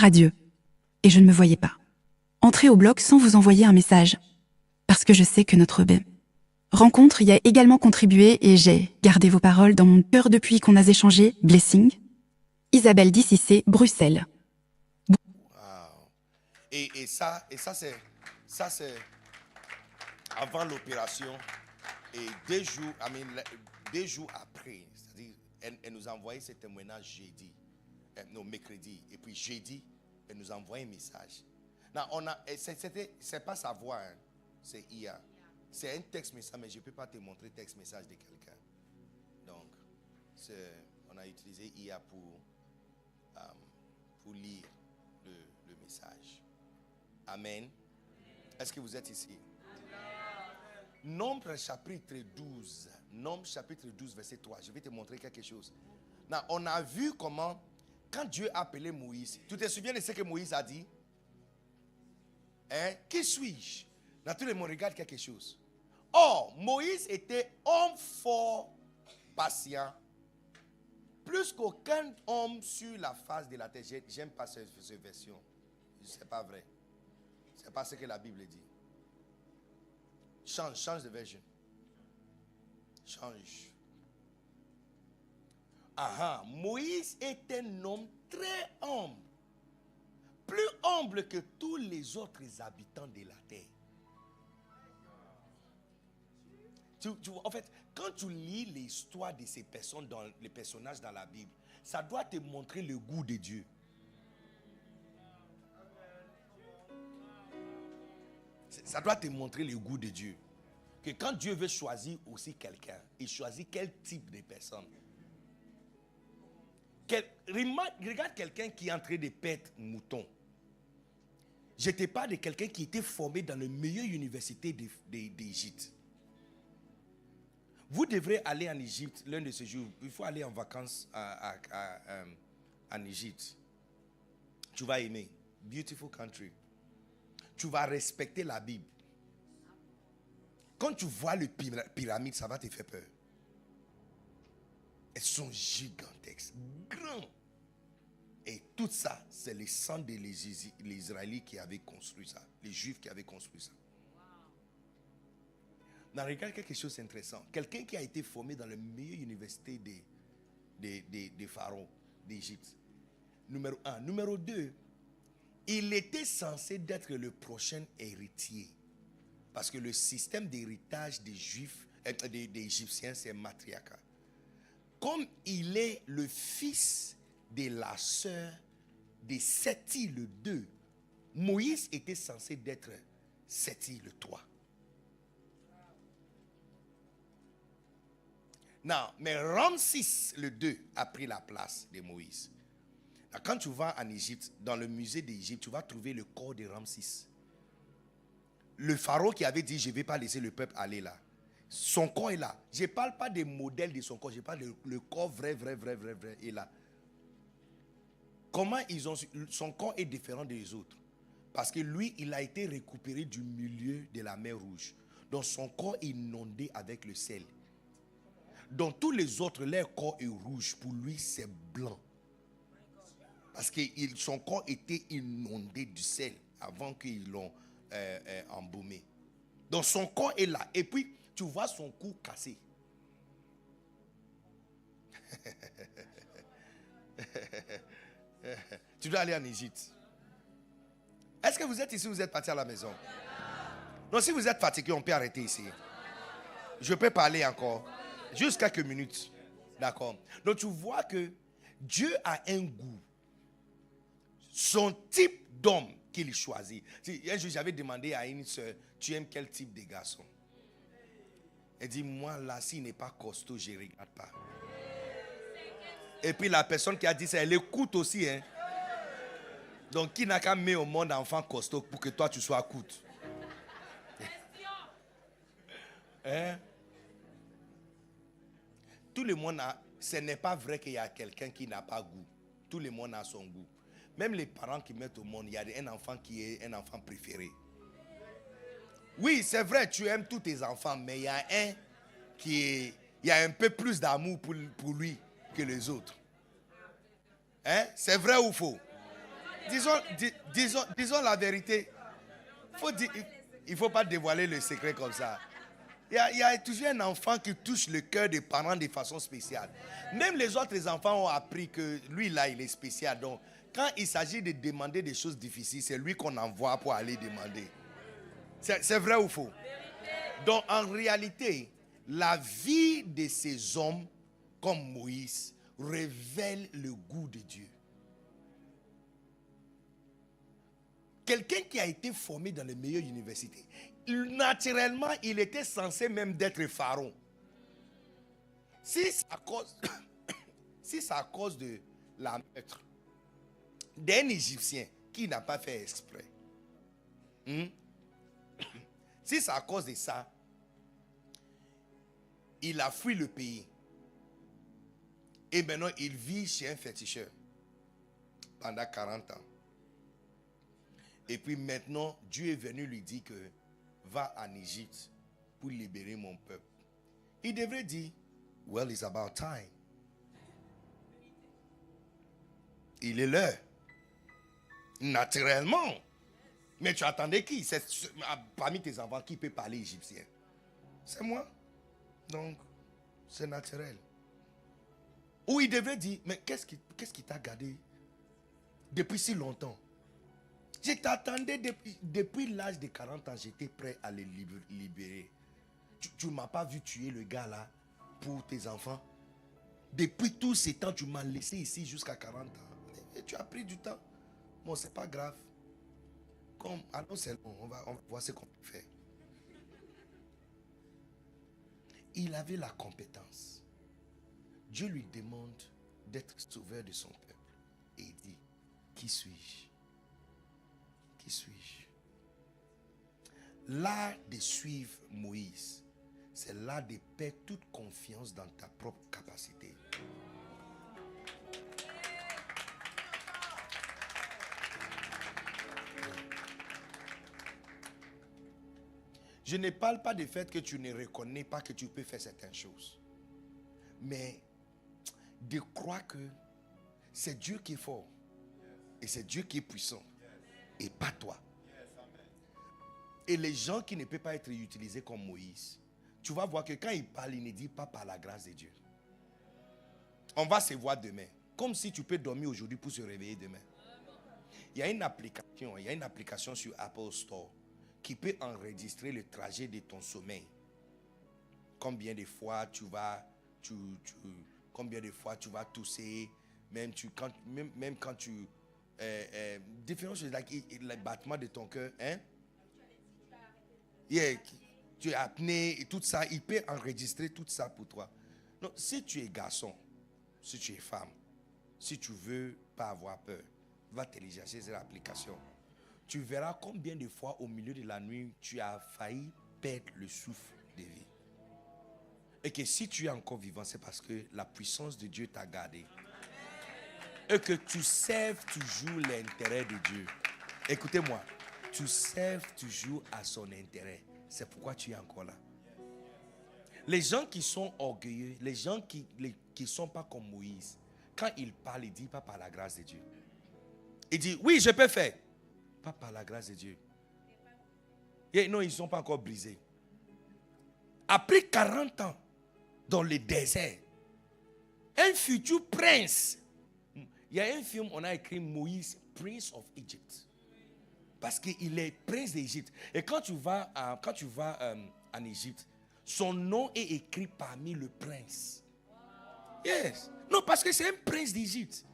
à Dieu. Et je ne me voyais pas entrer au bloc sans vous envoyer un message. Parce que je sais que notre rencontre y a également contribué et j'ai gardé vos paroles dans mon cœur depuis qu'on a échangé. Blessing. Isabelle Dississé, Bruxelles. Wow. Et ça c'est avant l'opération et 2 jours après, c'est-à-dire elle nous a envoyé ce témoignage mercredi, et puis jeudi elle nous a envoyé un message. Non, c'est pas sa voix, hein, c'est IA. C'est un texte message, mais je ne peux pas te montrer texte message de quelqu'un. Donc, on a utilisé IA pour lire le message. Amen. Est-ce que vous êtes ici? Nombre chapitre 12. Nombre chapitre 12, verset 3. Je vais te montrer quelque chose. Non, on a vu comment, quand Dieu a appelé Moïse, tu te souviens de ce que Moïse a dit? Hein? Qui suis-je? Dans tout le monde, regarde quelque chose. Or, Moïse était homme fort, patient, plus qu'aucun homme sur la face de la terre. J'aime pas cette version. C'est pas vrai. C'est pas ce que la Bible dit. Change de version. Change. Moïse est un homme très humble. Plus humble que tous les autres habitants de la terre. En fait, quand tu lis l'histoire de ces personnes, les personnages dans la Bible, ça doit te montrer le goût de Dieu. Ça doit te montrer le goût de Dieu. Que quand Dieu veut choisir aussi quelqu'un, il choisit quel type de personne. Regarde quelqu'un qui est en train de perdre mouton. Je te parle de quelqu'un qui était formé dans la meilleure université d'Égypte. Vous devrez aller en Égypte l'un de ces jours. Il faut aller en vacances en Égypte. Tu vas aimer. Beautiful country. Tu vas respecter la Bible. Quand tu vois les pyramides, ça va te faire peur. Elles sont gigantesques, grands. Et tout ça, c'est le sang des Israélites qui avaient construit ça. Les Juifs qui avaient construit ça. Now, regarde quelque chose d'intéressant. Quelqu'un qui a été formé dans la meilleure université des pharaons d'Égypte. Numéro 1. Numéro 2, il était censé être le prochain héritier. Parce que le système d'héritage des Juifs, des Égyptiens, c'est matriarcat. Comme il est le fils de la sœur de Séthi le 2, Moïse était censé être Séthi le 3. Non, mais Ramsis le 2 a pris la place de Moïse. Quand tu vas en Égypte, dans le musée d'Égypte, tu vas trouver le corps de Ramsis. Le pharaon qui avait dit, je ne vais pas laisser le peuple aller là. Son corps est là. Je ne parle pas des modèles de son corps, je parle le corps vrai est là. Comment son corps est différent des autres? Parce que lui, il a été récupéré du milieu de la mer Rouge. Donc son corps est inondé avec le sel. Donc tous les autres, leur corps est rouge. Pour lui, c'est blanc. Parce que son corps était inondé du sel avant qu'ils l'ont embaumé. Donc son corps est là. Et puis, tu vois son cou cassé. Tu dois aller en Égypte. Est-ce que vous êtes ici ou vous êtes parti à la maison? Non, si vous êtes fatigué, on peut arrêter ici. Je peux parler encore. Juste quelques minutes. D'accord. Donc tu vois que Dieu a un goût. Son type d'homme qu'il choisit. Un jour, j'avais demandé à une soeur, tu aimes quel type de garçon? Elle dit, moi là, s'il n'est pas costaud, je ne regarde pas. Et puis la personne qui a dit ça, elle écoute aussi. Hein? Donc qui n'a qu'à mettre au monde enfant costaud pour que toi tu sois coûte? Hein? Tout le monde a... Ce n'est pas vrai qu'il y a quelqu'un qui n'a pas goût. Tout le monde a son goût. Même les parents qui mettent au monde, il y a un enfant qui est un enfant préféré. Oui, c'est vrai, tu aimes tous tes enfants, mais il y a un qui est... Il y a un peu plus d'amour pour lui que les autres. Hein? C'est vrai ou faux? disons la vérité. Il ne faut pas dévoiler le secret comme ça. Il y a toujours un enfant qui touche le cœur des parents de façon spéciale. Même les autres enfants ont appris que lui, là, il est spécial. Donc, quand il s'agit de demander des choses difficiles, c'est lui qu'on envoie pour aller demander. C'est vrai ou faux? Donc, en réalité, la vie de ces hommes, comme Moïse, révèle le goût de Dieu. Quelqu'un qui a été formé dans les meilleures universités, naturellement, il était censé même d'être pharaon. Si c'est à cause de la meurtre d'un Égyptien qui n'a pas fait exprès, si c'est à cause de ça, il a fui le pays. Et maintenant, il vit chez un féticheur pendant 40 ans. Et puis maintenant, Dieu est venu lui dire que va en Égypte pour libérer mon peuple. Il devrait dire, well, it's about time. Il est l'heure. Naturellement. Mais tu attendais qui? Parmi tes enfants, qui peut parler égyptien? C'est moi. Donc, c'est naturel. Ou il devrait dire, mais qu'est-ce qui t'a gardé depuis si longtemps? Je t'attendais depuis l'âge de 40 ans, j'étais prêt à les libérer. Tu ne m'as pas vu tuer le gars là pour tes enfants. Depuis tous ces temps, tu m'as laissé ici jusqu'à 40 ans. Et tu as pris du temps. Bon, c'est pas grave. Alors c'est bon, on va voir ce qu'on peut faire. Il avait la compétence. Dieu lui demande d'être sauveur de son peuple. Et il dit, qui suis-je? Qui suis-je? L'art de suivre Moïse, c'est l'art de perdre toute confiance dans ta propre capacité. Je ne parle pas du fait que tu ne reconnais pas que tu peux faire certaines choses. Mais de croire que c'est Dieu qui est fort. Et c'est Dieu qui est puissant. Et pas toi. Et les gens qui ne peuvent pas être utilisés comme Moïse, tu vas voir que quand il parle, il ne dit pas par la grâce de Dieu. On va se voir demain. Comme si tu peux dormir aujourd'hui pour se réveiller demain. Il y a une application sur Apple Store qui peut enregistrer le trajet de ton sommeil. Combien de fois tu vas tousser, même quand tu différentes choses, le battement de ton cœur, hein? Yeah, tu es apné et tout ça, il peut enregistrer tout ça pour toi. Donc, si tu es garçon, si tu es femme, si tu veux pas avoir peur, va télécharger cette application. Tu verras combien de fois au milieu de la nuit tu as failli perdre le souffle de vie. Et que si tu es encore vivant, c'est parce que la puissance de Dieu t'a gardé. Et que tu serves toujours l'intérêt de Dieu. Écoutez-moi, tu serves toujours à son intérêt. C'est pourquoi tu es encore là. Les gens qui sont orgueilleux, les gens qui ne sont pas comme Moïse, quand ils parlent, ils disent pas par la grâce de Dieu. Ils disent, oui, je peux faire. Pas par la grâce de Dieu. Et non, ils ne sont pas encore brisés. Après 40 ans, dans le désert, un futur prince. Il y a un film, on a écrit Moïse, Prince of Egypt. Parce qu'il est prince d'Égypte. Et quand tu vas en Égypte, son nom est écrit parmi le prince. Yes. Non, parce que c'est un prince d'Égypte.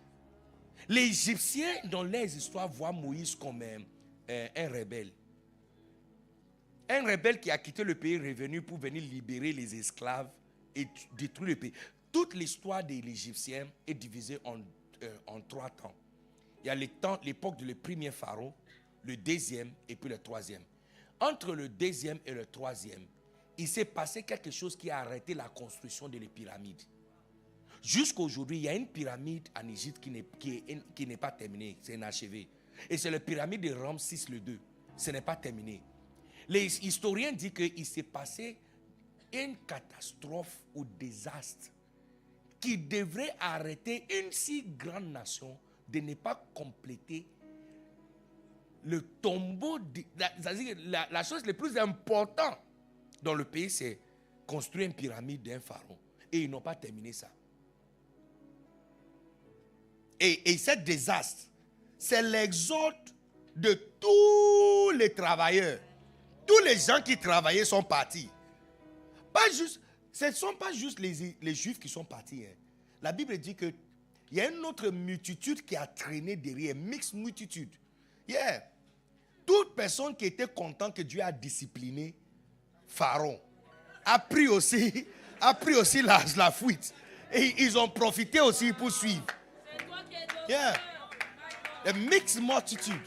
Les Égyptiens, dans leurs histoires, voient Moïse comme un rebelle. Un rebelle qui a quitté le pays, revenu pour venir libérer les esclaves et détruire le pays. Toute l'histoire de l'Égyptien est divisée en 3 temps. Il y a l'époque du premier pharaon, le deuxième et puis le troisième. Entre le deuxième et le troisième, il s'est passé quelque chose qui a arrêté la construction des pyramides. Jusqu'à aujourd'hui, il y a une pyramide en Égypte qui n'est pas terminée, c'est inachevé. Et c'est la pyramide de Ramsès II. Ce n'est pas terminé. Les historiens disent qu'il s'est passé une catastrophe ou désastre qui devrait arrêter une si grande nation de ne pas compléter le tombeau, la chose la plus importante dans le pays, c'est construire une pyramide d'un pharaon. Et ils n'ont pas terminé ça. Et ce désastre, c'est l'exode de tous les travailleurs. Tous les gens qui travaillaient sont partis. Ce ne sont pas juste les Juifs qui sont partis. Hein. La Bible dit qu'il y a une autre multitude qui a traîné derrière, mixte multitude. Yeah. Toute personne qui était contente que Dieu a discipliné Pharaon a pris aussi la fuite. Et ils ont profité aussi pour suivre. Yeah. La mixte multitude.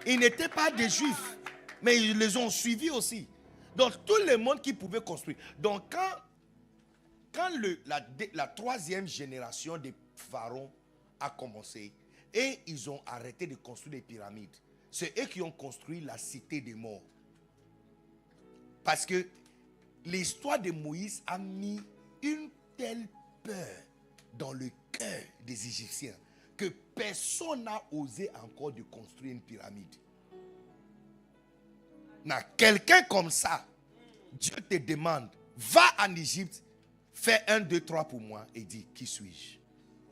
Ils n'étaient pas des Juifs, mais ils les ont suivis aussi. Donc tout le monde qui pouvait construire. Donc quand la troisième génération des pharaons a commencé et ils ont arrêté de construire les pyramides, c'est eux qui ont construit la cité des morts. Parce que l'histoire de Moïse a mis une telle peur dans le cœur des Égyptiens que personne n'a osé encore de construire une pyramide. Mais quelqu'un comme ça, Dieu te demande, va en Égypte, fais 1, 2, 3 pour moi et dis, qui suis-je?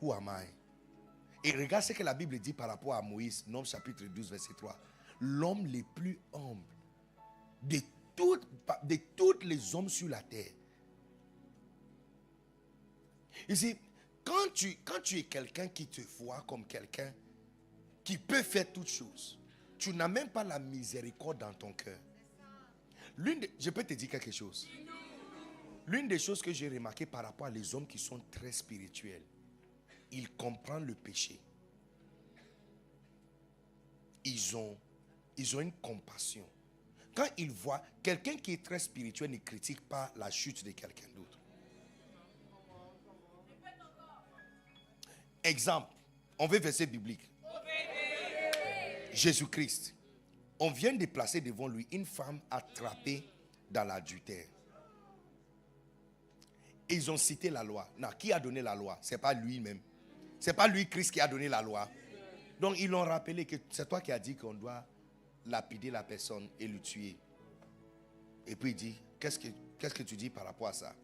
Who am I? Et regarde ce que la Bible dit par rapport à Moïse, Nombres chapitre 12, verset 3. L'homme le plus humble de tous les hommes sur la terre. Ici, quand tu es quelqu'un qui te voit comme quelqu'un qui peut faire toutes choses, tu n'as même pas la miséricorde dans ton cœur. Je peux te dire quelque chose. L'une des choses que j'ai remarqué par rapport à les hommes qui sont très spirituels, ils comprennent le péché. Ils ont une compassion. Quand ils voient quelqu'un qui est très spirituel ne critique pas la chute de quelqu'un d'autre. Exemple, on veut verset biblique. Jésus-Christ. On vient de placer devant lui une femme attrapée dans l'adultère. Ils ont cité la loi. Non, qui a donné la loi? Ce n'est pas lui-même. Ce n'est pas lui, Christ, qui a donné la loi. Donc, ils l'ont rappelé que c'est toi qui as dit qu'on doit lapider la personne et le tuer. Et puis il dit, qu'est-ce que tu dis par rapport à ça?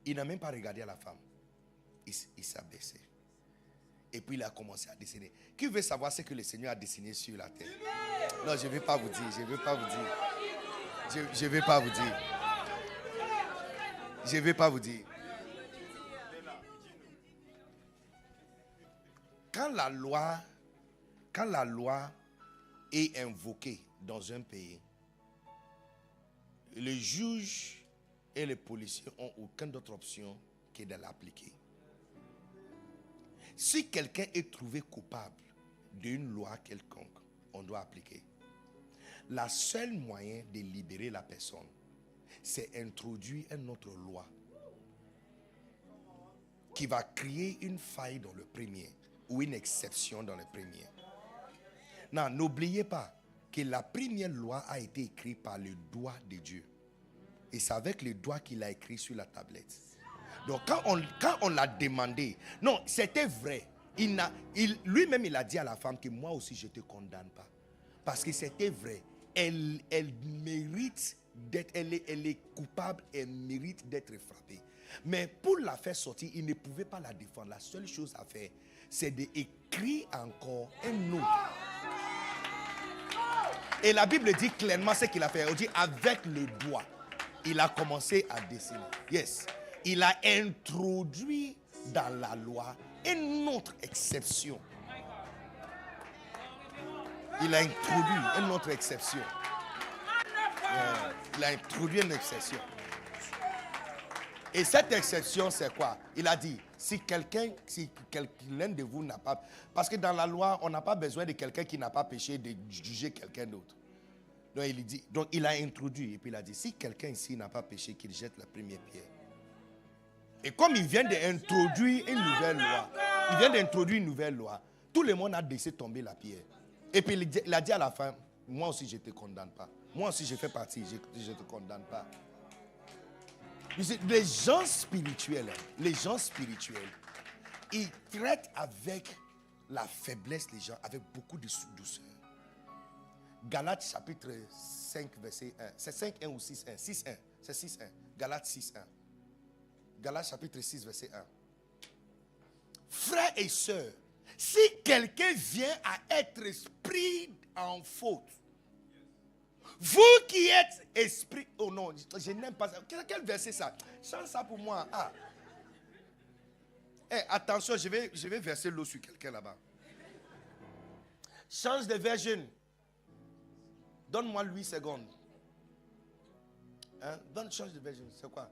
Il n'a même pas regardé à la femme. Il s'est baissé. Et puis il a commencé à dessiner. Qui veut savoir ce que le Seigneur a dessiné sur la terre? Non, je ne vais pas vous dire. Je ne vais pas vous dire. Je ne vais pas vous dire. Je ne vais pas vous dire. Quand la loi est invoquée dans un pays, les juges et les policiers n'ont aucune autre option que de l'appliquer. Si quelqu'un est trouvé coupable d'une loi quelconque, on doit appliquer. La seule moyen de libérer la personne, c'est introduire une autre loi qui va créer une faille dans le premier ou une exception dans le premier. Non, n'oubliez pas que la première loi a été écrite par le doigt de Dieu. Et c'est avec le doigt qu'il a écrit sur la tablette. Donc quand on l'a demandé, non, c'était vrai. Lui-même, il a dit à la femme que moi aussi, je ne te condamne pas. Parce que c'était vrai. Elle mérite d'être, elle est coupable, elle mérite d'être frappée. Mais pour la faire sortir, il ne pouvait pas la défendre. La seule chose à faire, c'est d'écrire encore un autre. Et la Bible dit clairement ce qu'il a fait. On dit avec le doigt. Il a commencé à dessiner. Yes. Il a introduit dans la loi une autre exception. Il a introduit une autre exception. Il a introduit une exception. Et cette exception, c'est quoi? Il a dit, si quelqu'un de vous n'a pas... Parce que dans la loi, on n'a pas besoin de quelqu'un qui n'a pas péché de juger quelqu'un d'autre. Donc il a introduit, et puis il a dit, si quelqu'un ici n'a pas péché, qu'il jette la première pierre. Et comme il vient d'introduire une nouvelle loi, tout le monde a laissé tomber la pierre. Et puis il a dit à la femme, moi aussi je ne te condamne pas. Moi aussi je fais partie, je ne te condamne pas. Les gens spirituels, ils traitent avec la faiblesse les gens, avec beaucoup de douceur. Galates chapitre 5, verset 1. C'est 5, 1 ou 6, 1. 6, 1. C'est 6, 1. Galates 6, 1. Galates chapitre 6, verset 1. Frères et sœurs, si quelqu'un vient à être esprit en faute, vous qui êtes esprit... Oh non, je n'aime pas ça. Quel verset ça? Change ça pour moi. Ah. Attention, je vais verser l'eau sur quelqu'un là-bas. Change de version. Donne-moi 8 secondes. Hein? Change de version. C'est quoi?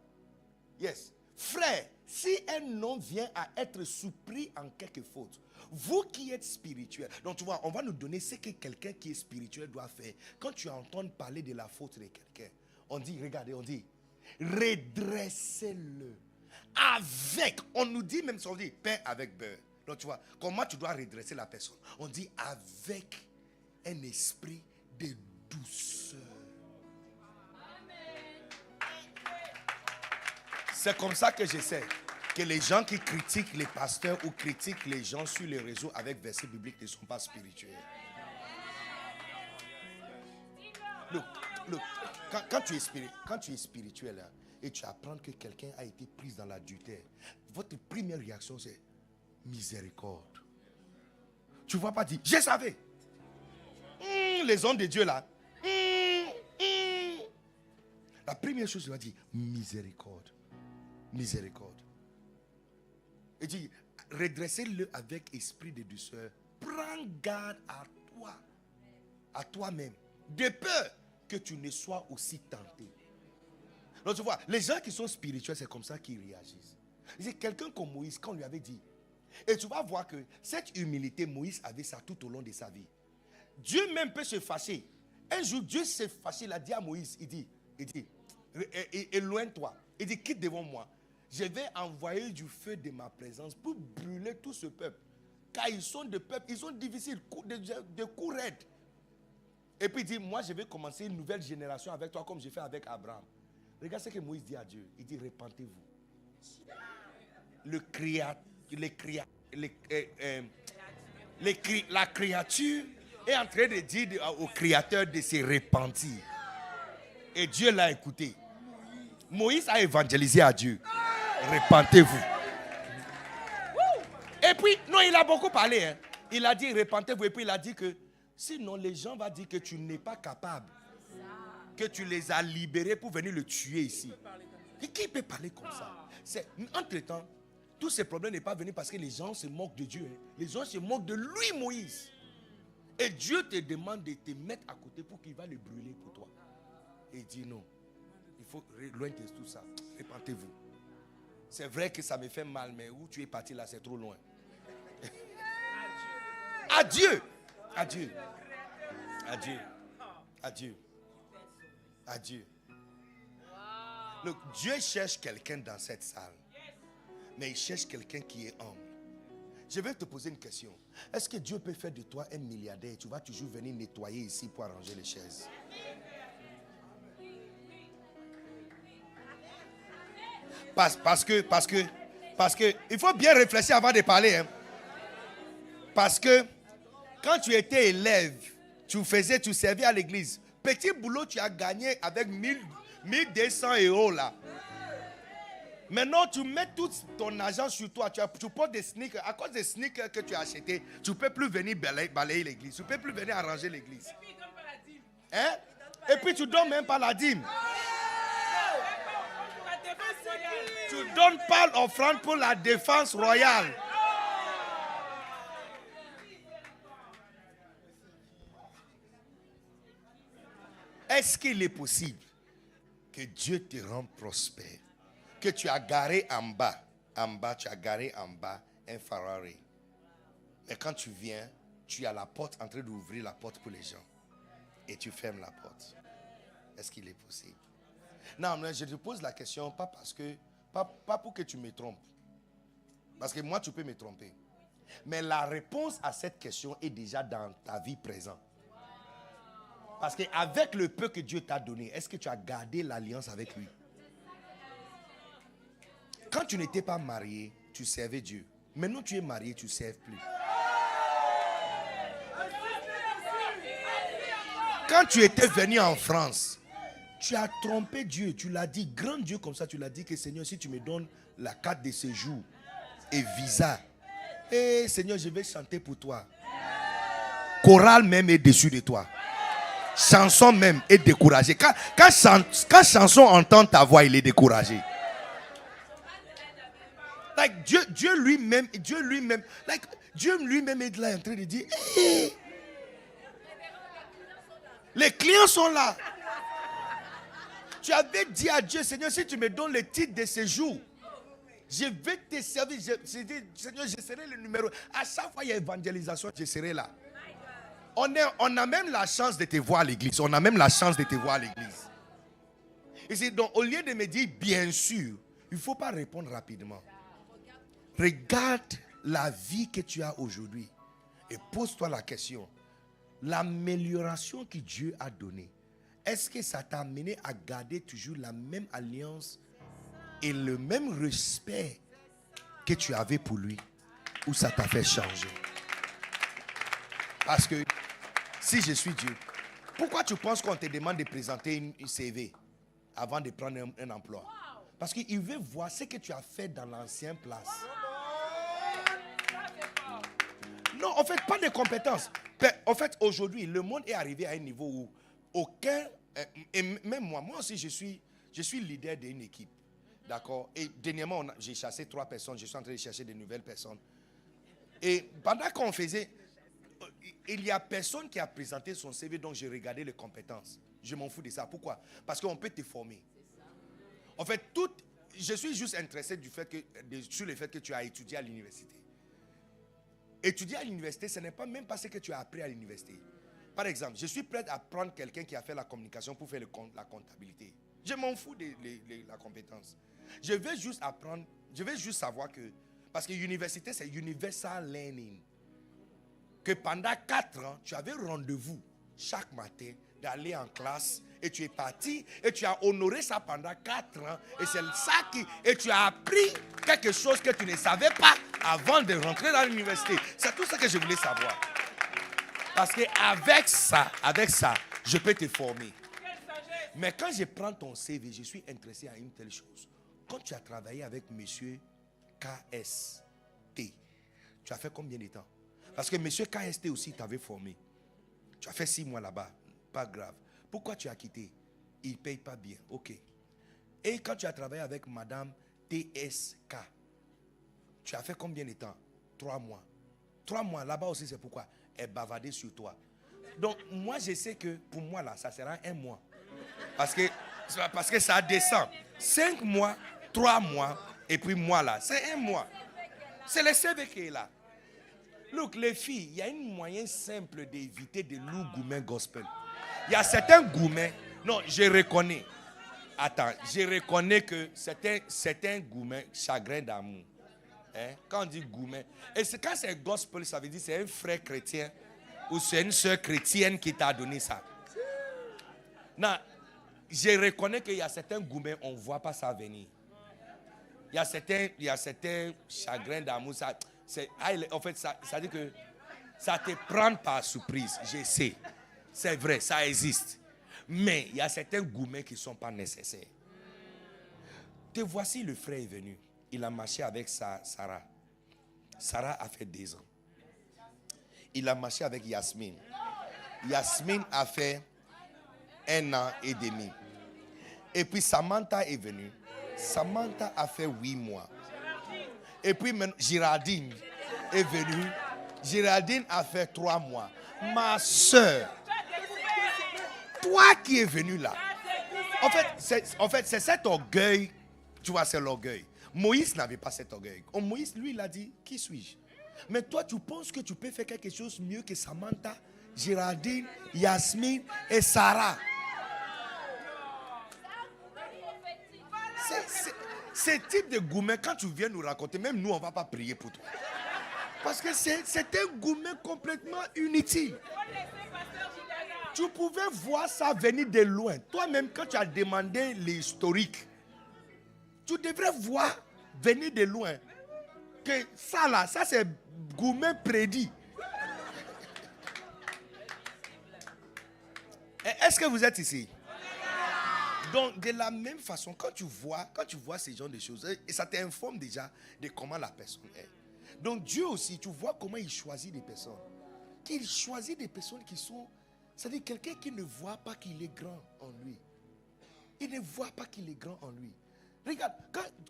Yes. Frère, si un homme vient à être surpris en quelque faute, vous qui êtes spirituel, donc tu vois, on va nous donner ce que quelqu'un qui est spirituel doit faire. Quand tu entends parler de la faute de quelqu'un, on dit, regardez, on dit, redressez-le. Avec, on nous dit même si on dit pain avec beurre. Donc tu vois, comment tu dois redresser la personne? On dit avec un esprit de douceur. C'est comme ça que j'essaie que les gens qui critiquent les pasteurs ou critiquent les gens sur les réseaux avec versets bibliques ne sont pas spirituels. Look, quand tu es spirituel hein, et tu apprends que quelqu'un a été pris dans l'adultère, votre première réaction c'est miséricorde. Tu ne vas pas dire, je savais. Les hommes de Dieu là. La première chose, tu vas dire, miséricorde. Miséricorde. Et dit, redressez-le avec esprit de douceur. Prends garde à toi, à toi-même, de peur que tu ne sois aussi tenté. Donc tu vois, les gens qui sont spirituels, c'est comme ça qu'ils réagissent. C'est quelqu'un comme Moïse, quand on lui avait dit, et tu vas voir que cette humilité, Moïse avait ça tout au long de sa vie. Dieu même peut se fâcher. Un jour, Dieu s'est fâché, il a dit à Moïse, il dit, éloigne-toi. Il dit, quitte devant moi. Je vais envoyer du feu de ma présence pour brûler tout ce peuple. Car ils sont de peuple, ils sont difficiles, de coups raides. Et puis il dit, moi je vais commencer une nouvelle génération avec toi comme j'ai fait avec Abraham. Regarde ce que Moïse dit à Dieu. Il dit, repentez-vous. La créature est en train de dire au Créateur de se repentir. Et Dieu l'a écouté. Moïse a évangélisé à Dieu. Repentez-vous. Et puis, non, il a beaucoup parlé. Hein. Il a dit, repentez-vous. Et puis, il a dit que, sinon, les gens vont dire que tu n'es pas capable. Que tu les as libérés pour venir le tuer ici. Et qui peut parler comme ça? Entre-temps, tous ces problèmes n'est pas venu parce que les gens se moquent de Dieu. Hein. Les gens se moquent de lui, Moïse. Et Dieu te demande de te mettre à côté pour qu'il va le brûler pour toi. Et il dit non. Il faut loin de tout ça. Repentez-vous. C'est vrai que ça me fait mal, mais où tu es parti là, c'est trop loin. Adieu. Adieu. Adieu. Adieu. Adieu. Donc, Dieu cherche quelqu'un dans cette salle. Mais il cherche quelqu'un qui est humble. Je vais te poser une question. Est-ce que Dieu peut faire de toi un milliardaire et tu vas toujours venir nettoyer ici pour arranger les chaises? Parce que il faut bien réfléchir avant de parler. Hein. Parce que quand tu étais élève, tu servais à l'église. Petit boulot, tu as gagné avec 1200 € là. Maintenant, tu mets tout ton argent sur toi. Tu portes des sneakers. À cause des sneakers que tu as achetés, tu ne peux plus venir balayer l'église. Tu ne peux plus venir arranger l'église. Hein? Et puis tu ne donnes même pas la dîme. Tu ne donnes pas l'offrande pour la défense royale. Est-ce qu'il est possible que Dieu te rende prospère? Que tu as garé en bas, tu as garé en bas un Ferrari. Mais quand tu viens, tu as la porte en train d'ouvrir la porte pour les gens. Et tu fermes la porte. Est-ce qu'il est possible? Non, mais je te pose la question, pas parce que, pas pour que tu me trompes. Parce que moi, tu peux me tromper. Mais la réponse à cette question est déjà dans ta vie présente. Parce qu'avec le peu que Dieu t'a donné, est-ce que tu as gardé l'alliance avec lui? Quand tu n'étais pas marié, tu servais Dieu. Maintenant tu es marié, tu ne serves plus. Quand tu étais venu en France, tu as trompé Dieu. Tu l'as dit, grand Dieu comme ça, tu l'as dit que Seigneur, si tu me donnes la carte de séjour et visa, Seigneur, je vais chanter pour toi. Chorale même est dessus de toi. Chanson même est découragé. Quand chanson entend ta voix, il est découragé. Like Dieu lui-même, Dieu lui-même est là en train de dire, hey, les clients sont là. Tu avais dit à Dieu, Seigneur, si tu me donnes le titre de séjour, je vais te servir. Seigneur, je serai le numéro. À chaque fois il y a évangélisation, je serai là. On a même la chance de te voir à l'église. On a même la chance de te voir à l'église. Et c'est donc, au lieu de me dire bien sûr, il ne faut pas répondre rapidement. Regarde la vie que tu as aujourd'hui et pose-toi la question. L'amélioration que Dieu a donnée, est-ce que ça t'a amené à garder toujours la même alliance et le même respect que tu avais pour lui, ou ça t'a fait changer? Parce que si je suis Dieu, pourquoi tu penses qu'on te demande de présenter une CV avant de prendre un emploi? Parce qu'il veut voir ce que tu as fait dans l'ancienne place. Non, en fait, pas de compétences. En fait, aujourd'hui, le monde est arrivé à un niveau où aucun, et même moi aussi, je suis leader d'une équipe. D'accord? Et dernièrement, j'ai chassé 3 personnes. Je suis en train de chercher de nouvelles personnes. Et pendant qu'on faisait, il y a personne qui a présenté son CV, donc j'ai regardé les compétences. Je m'en fous de ça. Pourquoi? Parce qu'on peut te former. En fait, je suis juste intéressé sur le fait que tu as étudié à l'université. Étudier à l'université, ce n'est pas même pas ce que tu as appris à l'université. Par exemple, je suis prêt à prendre quelqu'un qui a fait la communication pour faire la comptabilité. Je m'en fous de la compétence. Je vais juste apprendre, je vais juste savoir que, parce que l'université, c'est universal learning. Que pendant 4 ans, tu avais rendez-vous chaque matin d'aller en classe et tu es parti et tu as honoré ça pendant 4 ans et c'est ça et tu as appris quelque chose que tu ne savais pas avant de rentrer dans l'université. C'est tout ça que je voulais savoir. Parce qu'avec ça, je peux te former. Mais quand je prends ton CV, je suis intéressé à une telle chose. Quand tu as travaillé avec monsieur KST, tu as fait combien de temps? Parce que monsieur KST aussi t'avait formé. Tu as fait 6 mois là-bas. Pas grave. Pourquoi tu as quitté? Il ne paye pas bien. Ok. Et quand tu as travaillé avec madame TSK, tu as fait combien de temps? 3 mois. 3 mois, là-bas aussi, c'est pourquoi elle bavardait sur toi. Donc, moi, je sais que pour moi, là, ça sera 1 mois. Parce que ça descend. 5 mois, 3 mois, et puis moi, là, c'est 1 mois. C'est le CV qui est là. Look, les filles, il y a un moyen simple d'éviter de loup gourmet gospel. Il y a certains gourmets. Non, je reconnais. Attends, je reconnais que c'est un gourmet chagrin d'amour. Hein? Quand on dit gourmet. Et quand c'est gospel, ça veut dire que c'est un frère chrétien ou c'est une soeur chrétienne qui t'a donné ça. Non, je reconnais qu'il y a certains gourmets, on ne voit pas ça venir. Il y a certains chagrins d'amour. En fait, ça dit que ça te prend par surprise. Je sais. C'est vrai, ça existe. Mais il y a certains gourmets qui ne sont pas nécessaires. Te voici, le frère est venu. Il a marché avec Sarah. Sarah a fait 2 ans. Il a marché avec Yasmine. Yasmine a fait 1 an et demi. Et puis Samantha est venue. Samantha a fait 8 mois. Et puis Géraldine est venue. Géraldine a fait 3 mois. Ma soeur, toi qui es venu là. En fait, c'est cet orgueil. Tu vois, c'est l'orgueil. Moïse n'avait pas cet orgueil. Moïse, lui, il a dit, qui suis-je? Mais toi, tu penses que tu peux faire quelque chose mieux que Samantha, Géraldine, Yasmine et Sarah. Ce type de gourmet, quand tu viens nous raconter, même nous, on ne va pas prier pour toi. Parce que c'est un gourmet complètement inutile. Tu pouvais voir ça venir de loin. Toi-même, quand tu as demandé l'historique, tu devrais voir venir de loin que ça là, ça c'est gourmet prédit. Est-ce que vous êtes ici? Donc, de la même façon, quand tu vois ces genres de choses, et ça t'informe déjà de comment la personne est. Donc, Dieu aussi, tu vois comment il choisit des personnes. Qu'il choisit des personnes qui sont... C'est-à-dire quelqu'un qui ne voit pas qu'il est grand en lui. Il ne voit pas qu'il est grand en lui. Regarde,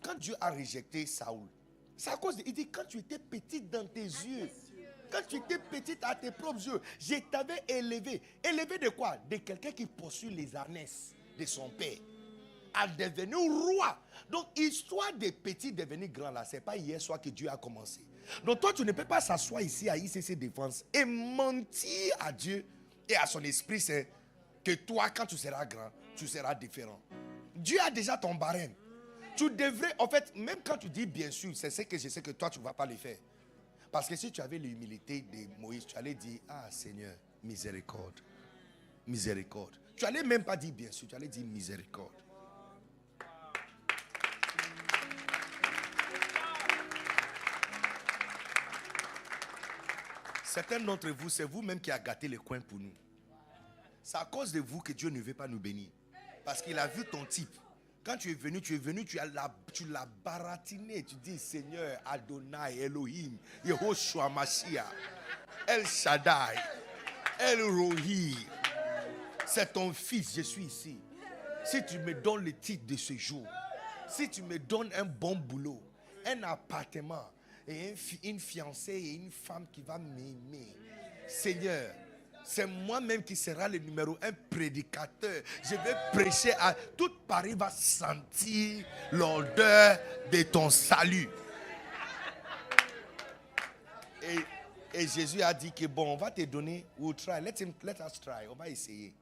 quand Dieu a rejeté Saoul, c'est à cause il dit, quand tu étais petite dans tes yeux, quand tu étais petite à tes propres yeux, je t'avais élevé. Élevé de quoi? De quelqu'un qui poursuit les ânesses de son père, à devenir roi. Donc, histoire des petits devenir grands là, c'est pas hier soir que Dieu a commencé. Donc, toi, tu ne peux pas s'asseoir ici à ICC Défense et mentir à Dieu et à son Esprit Saint que toi, quand tu seras grand, tu seras différent. Dieu a déjà ton barème. Tu devrais, en fait, même quand tu dis bien sûr, c'est ce que je sais que toi, tu ne vas pas le faire. Parce que si tu avais l'humilité de Moïse, tu allais dire, ah Seigneur, miséricorde. Miséricorde. Tu allais même pas dire bien sûr, tu allais dire miséricorde. Certains d'entre vous, c'est vous-même qui a gâté le coin pour nous. C'est à cause de vous que Dieu ne veut pas nous bénir. Parce qu'il a vu ton type. Quand tu es venu, tu l'as baratiné. Tu dis, Seigneur, Adonai, Elohim, Yehoshua Mashiach, El Shaddai, El Rohi. C'est ton fils, je suis ici. Si tu me donnes le titre de ce jour, si tu me donnes un bon boulot, un appartement, et une fiancée et une femme qui va m'aimer, Seigneur, c'est moi-même qui sera le numéro 1 prédicateur. Je vais prêcher à... Toute Paris va sentir l'odeur de ton salut. Et Jésus a dit que bon, on va te donner, we'll try, let us try, on va essayer.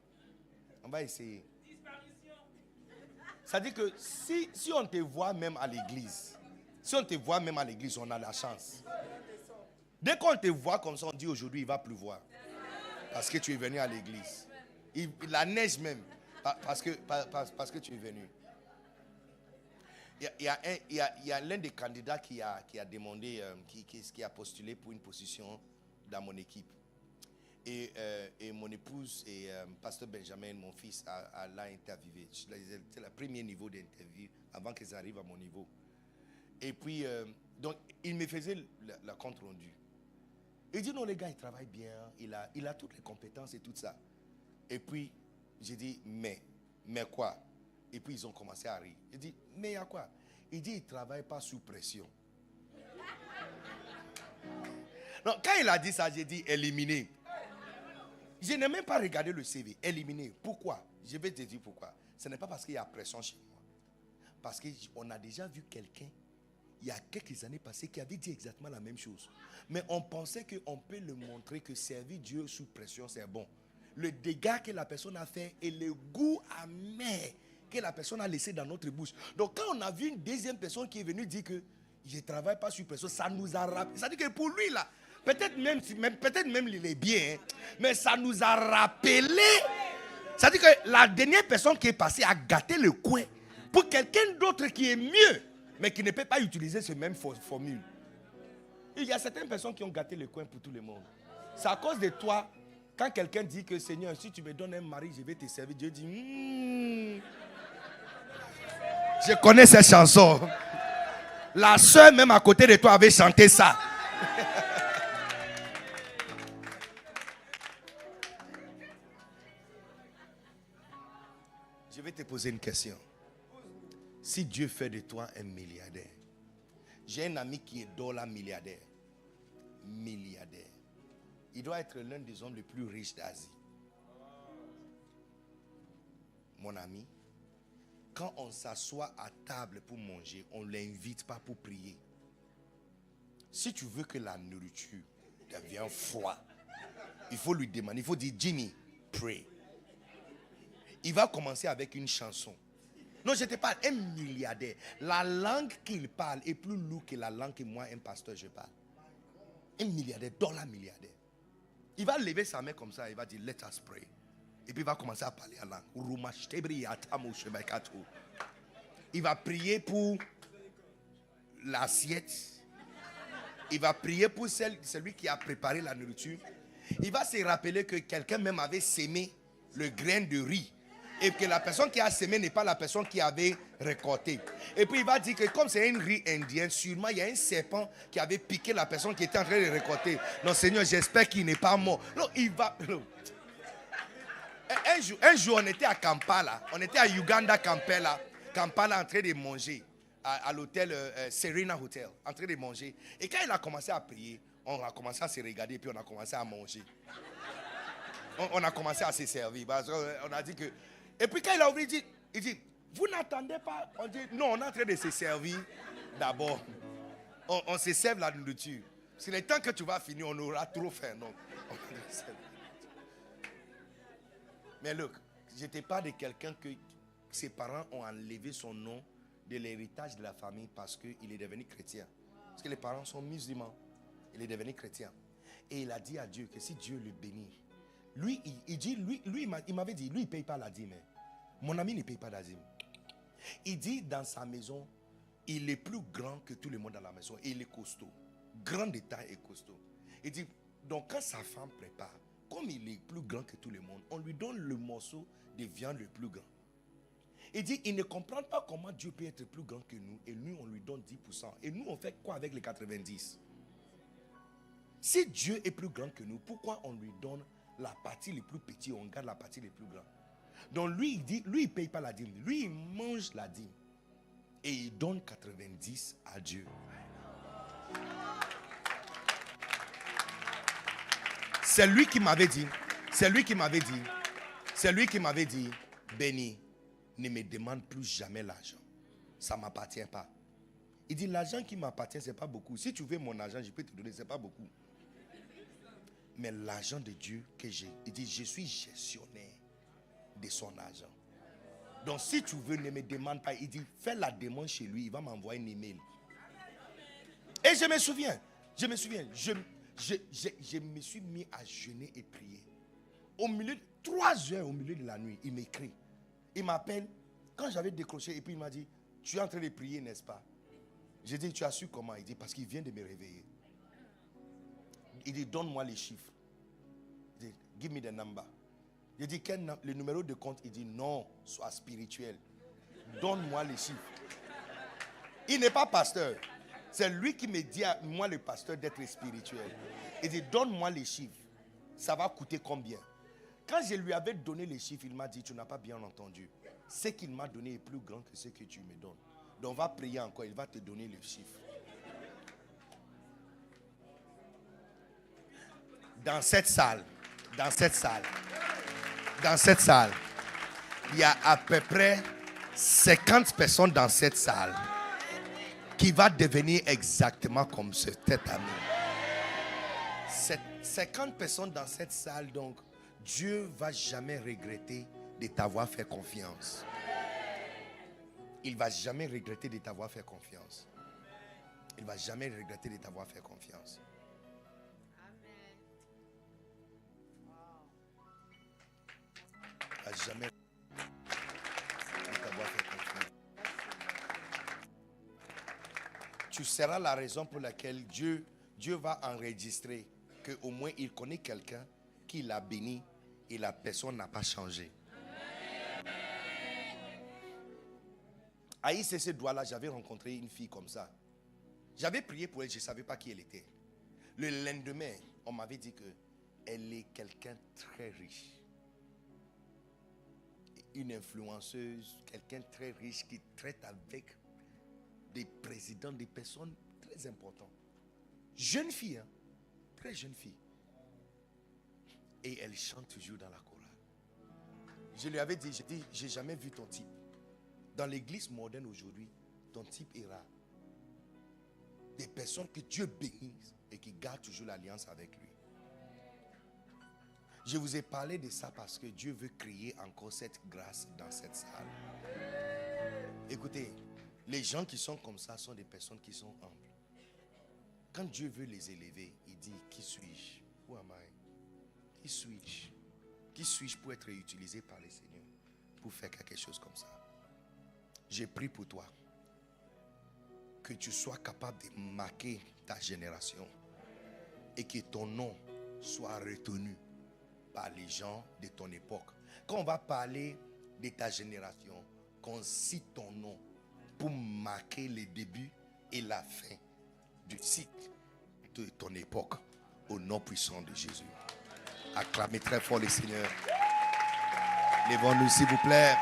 On va essayer. Ça dit que si on te voit même à l'église, on a la chance. Dès qu'on te voit comme ça, on dit aujourd'hui il va pleuvoir. Parce que tu es venu à l'église. La neige même. Parce que tu es venu. Il y a l'un des candidats qui a demandé, qui a postulé pour une position dans mon équipe. Et mon épouse et pasteur Benjamin, mon fils, l'a interviewé. C'était le premier niveau d'interview avant qu'ils arrivent à mon niveau. Et puis, donc, il me faisait le compte rendu. Il dit non, les gars, il travaille bien, il a toutes les compétences et tout ça. Et puis, j'ai dit, mais quoi? Et puis, ils ont commencé à rire. Il dit, mais il y a quoi? Il dit, il ne travaille pas sous pression. Non, quand il a dit ça, j'ai dit, éliminé. Je n'ai même pas regardé le CV, éliminé. Pourquoi? Je vais te dire pourquoi. Ce n'est pas parce qu'il y a pression chez moi. Parce qu'on a déjà vu quelqu'un, il y a quelques années passées, qui avait dit exactement la même chose. Mais on pensait qu'on peut le montrer que servir Dieu sous pression, c'est bon. Le dégât que la personne a fait et le goût amer que la personne a laissé dans notre bouche. Donc quand on a vu une deuxième personne qui est venue dire que je ne travaille pas sous pression, ça nous a rappelé. Ça veut dire que pour lui là, peut-être même il est bien, hein, mais ça nous a rappelé. Ça veut dire que la dernière personne qui est passée a gâté le coin pour quelqu'un d'autre qui est mieux, mais qui ne peut pas utiliser ce même formule. Il y a certaines personnes qui ont gâté le coin pour tout le monde. C'est à cause de toi, quand quelqu'un dit que Seigneur, si tu me donnes un mari, je vais te servir. Dieu dit, je connais cette chanson. La soeur même à côté de toi avait chanté ça. Je vais te poser une question. Si Dieu fait de toi un milliardaire, j'ai un ami qui est dollar milliardaire. Milliardaire. Il doit être l'un des hommes les plus riches d'Asie. Mon ami, quand on s'assoit à table pour manger, on ne l'invite pas pour prier. Si tu veux que la nourriture devienne froide, il faut lui demander, il faut dire, Jimmy, pray. Il va commencer avec une chanson. Non, je te parle, un milliardaire. La langue qu'il parle est plus lourde que la langue que moi, un pasteur, je parle. Un milliardaire, dollar milliardaire. Il va lever sa main comme ça, il va dire, let us pray. Et puis il va commencer à parler en langue. Il va prier pour l'assiette. Il va prier pour celui qui a préparé la nourriture. Il va se rappeler que quelqu'un même avait sémé le grain de riz. Et que la personne qui a semé n'est pas la personne qui avait récolté. Et puis il va dire que comme c'est un riz indien, sûrement il y a un serpent qui avait piqué la personne qui était en train de récolter. Non Seigneur, j'espère qu'il n'est pas mort. Non, il va... Non. Un jour, on était à Kampala. On était à Uganda, Kampala, en train de manger. À l'hôtel Serena Hotel, en train de manger. Et quand il a commencé à prier, on a commencé à se regarder, puis on a commencé à manger. On a commencé à se servir. Parce on a dit que... Et puis quand il a ouvert, il dit, vous n'attendez pas? On dit, non, on est en train de se servir d'abord. On se sert la nourriture. C'est le temps que tu vas finir, on aura trop faim. Donc, mais look, je te parle de quelqu'un que ses parents ont enlevé son nom de l'héritage de la famille parce qu'il est devenu chrétien. Parce que les parents sont musulmans. Il est devenu chrétien. Et il a dit à Dieu que si Dieu le bénit, lui, il m'avait dit, lui, il ne paye pas la dîme. Mon ami ne paye pas la dîme. Il dit dans sa maison, il est plus grand que tout le monde dans la maison. Et il est costaud. Grand de taille et costaud. Il dit, donc quand sa femme prépare, comme il est plus grand que tout le monde, on lui donne le morceau de viande le plus grand. Il dit, il ne comprend pas comment Dieu peut être plus grand que nous. Et nous, on lui donne 10%. Et nous, on fait quoi avec les 90%? Si Dieu est plus grand que nous, pourquoi on lui donne la partie les plus petite, on garde la partie les plus grandes? Donc lui, il dit, lui, il ne paye pas la dîme. Lui, il mange la dîme. Et il donne 90 à Dieu. C'est lui qui m'avait dit, Béni, ne me demande plus jamais l'argent. Ça ne m'appartient pas. Il dit, l'argent qui m'appartient, ce n'est pas beaucoup. Si tu veux mon argent, je peux te donner, ce n'est pas beaucoup. Mais l'argent de Dieu que j'ai, il dit, je suis gestionnaire de son argent. Donc si tu veux, ne me demande pas. Il dit, fais la demande chez lui, il va m'envoyer un email. Et je me souviens, je me suis mis à jeûner et prier. Au milieu de 3 heures, au milieu de la nuit, il m'écrit. Il m'appelle. Quand j'avais décroché, et puis il m'a dit, tu es en train de prier, n'est-ce pas? J'ai dit, tu as su comment? Il dit, parce qu'il vient de me réveiller. Il dit, donne-moi les chiffres. Il dit, give me the number. J'ai dit, le numéro de compte? Il dit, non, sois spirituel. Donne-moi les chiffres. Il n'est pas pasteur. C'est lui qui me dit à moi, le pasteur, d'être spirituel. Il dit, donne-moi les chiffres. Ça va coûter combien? Quand je lui avais donné les chiffres, il m'a dit, tu n'as pas bien entendu. Ce qu'il m'a donné est plus grand que ce que tu me donnes. Donc on va prier encore, il va te donner les chiffres. Dans cette salle, il y a à peu près 50 personnes dans cette salle qui va devenir exactement comme cet ami. 50 personnes dans cette salle, donc Dieu ne va jamais regretter de t'avoir fait confiance. Il ne va jamais regretter de t'avoir fait confiance. Il ne va jamais regretter de t'avoir fait confiance. Il ne va jamais de t'avoir fait confiance. Tu seras la raison pour laquelle Dieu va enregistrer qu'au moins il connaît quelqu'un qui l'a béni et la personne n'a pas changé. À ICC Douala, j'avais rencontré une fille comme ça. J'avais prié pour elle, je ne savais pas qui elle était. Le lendemain, on m'avait dit qu'elle est quelqu'un de très riche. Une influenceuse, quelqu'un de très riche qui traite avec des présidents, des personnes très importantes. Jeune fille, hein? Très jeune fille. Et elle chante toujours dans la chorale. Je lui avais dit, j'ai jamais vu ton type. Dans l'église moderne aujourd'hui, ton type est rare. Des personnes que Dieu bénisse et qui gardent toujours l'alliance avec lui. Je vous ai parlé de ça parce que Dieu veut créer encore cette grâce dans cette salle. Écoutez, les gens qui sont comme ça sont des personnes qui sont humbles. Quand Dieu veut les élever, il dit, qui suis-je? Who am I? Qui suis-je? Qui suis-je pour être utilisé par le Seigneur pour faire quelque chose comme ça? J'ai prié pour toi que tu sois capable de marquer ta génération et que ton nom soit retenu par les gens de ton époque. Quand on va parler de ta génération, qu'on cite ton nom pour marquer les débuts et la fin du cycle de ton époque, au nom puissant de Jésus. Acclamez très fort le Seigneur. Lèvons-nous s'il vous plaît.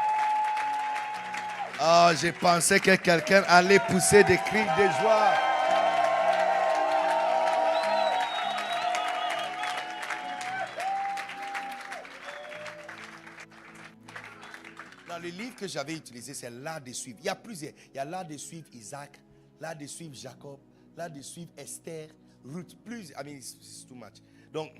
Oh, j'ai pensé que quelqu'un allait pousser des cris de joie. Dans le livre que j'avais utilisé, c'est l'art de suivre. Il y a plusieurs. Il y a l'art de suivre Isaac, l'art de suivre Jacob, l'art de suivre Esther, Ruth. Plusieurs. I mean, it's too much. Donc,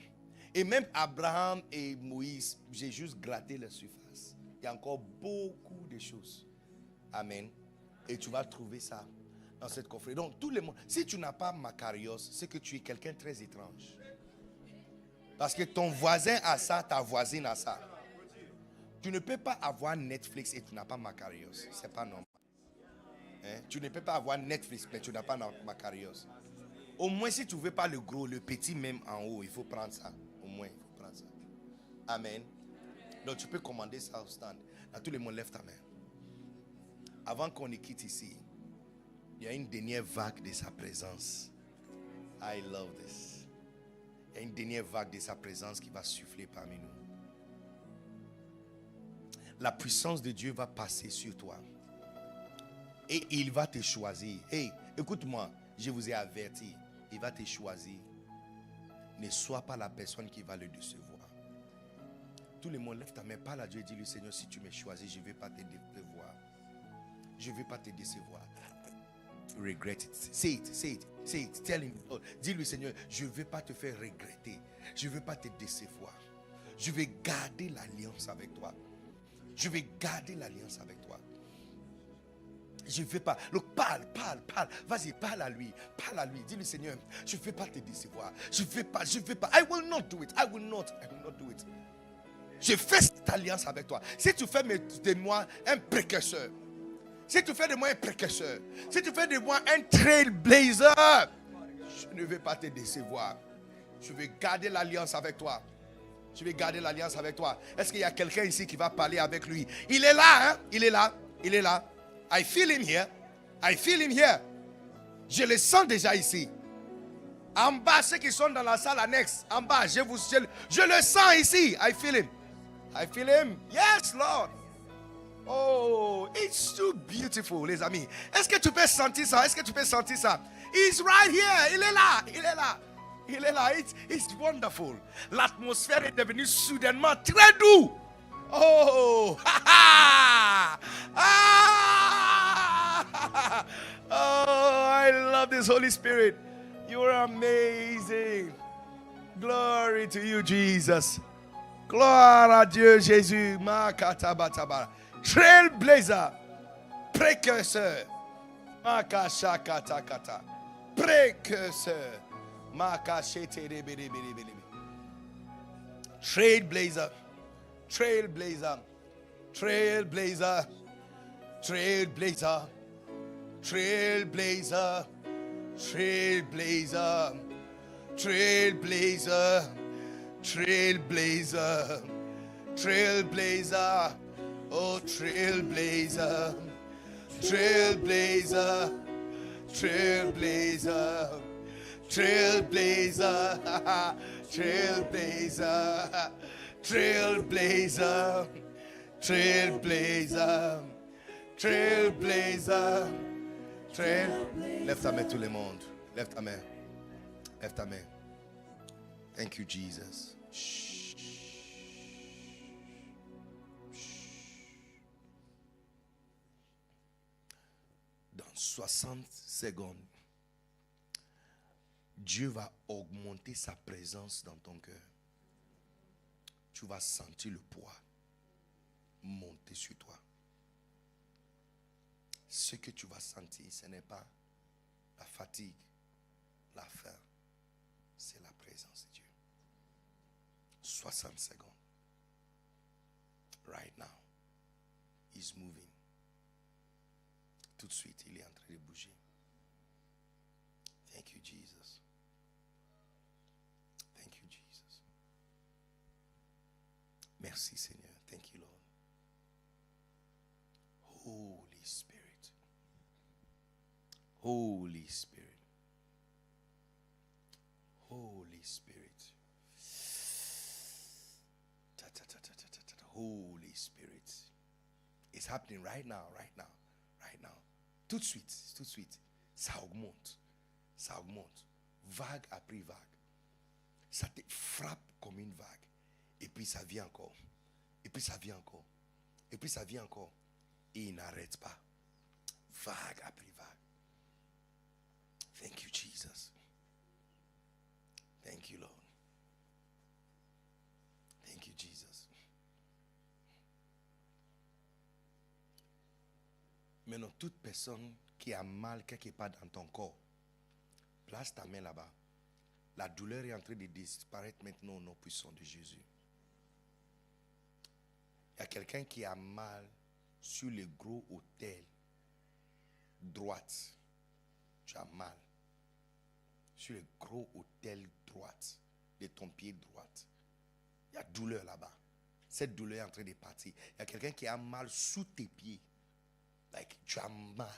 et même Abraham et Moïse, j'ai juste gratté la surface. Il y a encore beaucoup de choses. Amen. Et tu vas trouver ça dans cette confrérie. Donc, tout le monde, si tu n'as pas Macarios, c'est que tu es quelqu'un de très étrange. Parce que ton voisin a ça, ta voisine a ça. Tu ne peux pas avoir Netflix et tu n'as pas Macarios. C'est pas normal. Hein? Tu ne peux pas avoir Netflix mais tu n'as pas Macarios. Au moins, si tu ne veux pas le gros, le petit même en haut, il faut prendre ça. Au moins, il faut prendre ça. Amen. Donc, tu peux commander ça au stand. À tout le monde, lève ta main. Avant qu'on ne quitte ici, il y a une dernière vague de sa présence. I love this. Il y a une dernière vague de sa présence qui va souffler parmi nous. La puissance de Dieu va passer sur toi. Et il va te choisir. Hey, écoute-moi, je vous ai averti. Il va te choisir. Ne sois pas la personne qui va le décevoir. Tout le monde lève ta main, parle à Dieu et dis-lui, Seigneur, si tu me choisis, je ne vais pas te décevoir. Je ne vais pas te décevoir. Regret it. Say it, say it, say it. Tell him. Oh, dis-lui, Seigneur, je ne vais pas te faire regretter. Je ne vais pas te décevoir. Je vais garder l'alliance avec toi. Je vais garder l'alliance avec toi. Je ne vais pas. Donc parle. Vas-y, parle à lui. Dis-lui, Seigneur, je ne vais pas te décevoir. Je ne vais pas. I will not do it. I will not do it. Je fais cette alliance avec toi. Si tu fais de moi un précurseur, si tu fais de moi un précurseur, si tu fais de moi un trailblazer, je ne vais pas te décevoir. Je vais garder l'alliance avec toi. Je vais garder l'alliance avec toi. Est-ce qu'il y a quelqu'un ici qui va parler avec lui? Il est là, hein? Il est là. I feel him here. Je le sens déjà ici. En bas, ceux qui sont dans la salle annexe, en bas, je le sens ici. I feel him. Yes, Lord. Oh, it's too beautiful, les amis. Est-ce que tu peux sentir ça? He's right here. Il est là. It's wonderful. L'atmosphère est devenue soudainement très doux. Oh, oh, I love this Holy Spirit. You're amazing. Glory to you, Jesus. Gloire à Dieu, Jésus. Trailblazer, précurseur. Précurseur. Trailblazer. Oh, trailblazer. Lève ta main, tout le monde. Lève ta main. Thank you, Jesus. Dans 60 secondes, Dieu va augmenter sa présence dans ton cœur. Tu vas sentir le poids monter sur toi. Ce que tu vas sentir, ce n'est pas la fatigue, la faim, c'est la présence de Dieu. 60 secondes. Right now, he's moving. Tout de suite, il est en train de bouger. Thank you, Jesus. Thank you, Jesus. Merci Seigneur. Thank you Lord. Holy Spirit. Holy Spirit. Holy Spirit. Holy Spirit. It's happening right now, right now, right now. Tout de suite, tout de suite. Ça augmente. Ça augmente. Vague après vague. Ça te frappe comme une vague. Et puis ça vient encore. Et puis ça vient encore. Et puis ça vient encore. Et il n'arrête pas. Vague après vague. Thank you, Jesus. Thank you, Lord. Thank you, Jesus. Maintenant, toute personne qui a mal quelque part dans ton corps, place ta main là-bas. La douleur est en train de disparaître maintenant au nom puissant de Jésus. Il y a quelqu'un qui a mal sur le gros autel droite. Tu as mal sur le gros autel droite de ton pied droite. Il y a douleur là-bas. Cette douleur est en train de partir. Il y a quelqu'un qui a mal sous tes pieds. Tu as mal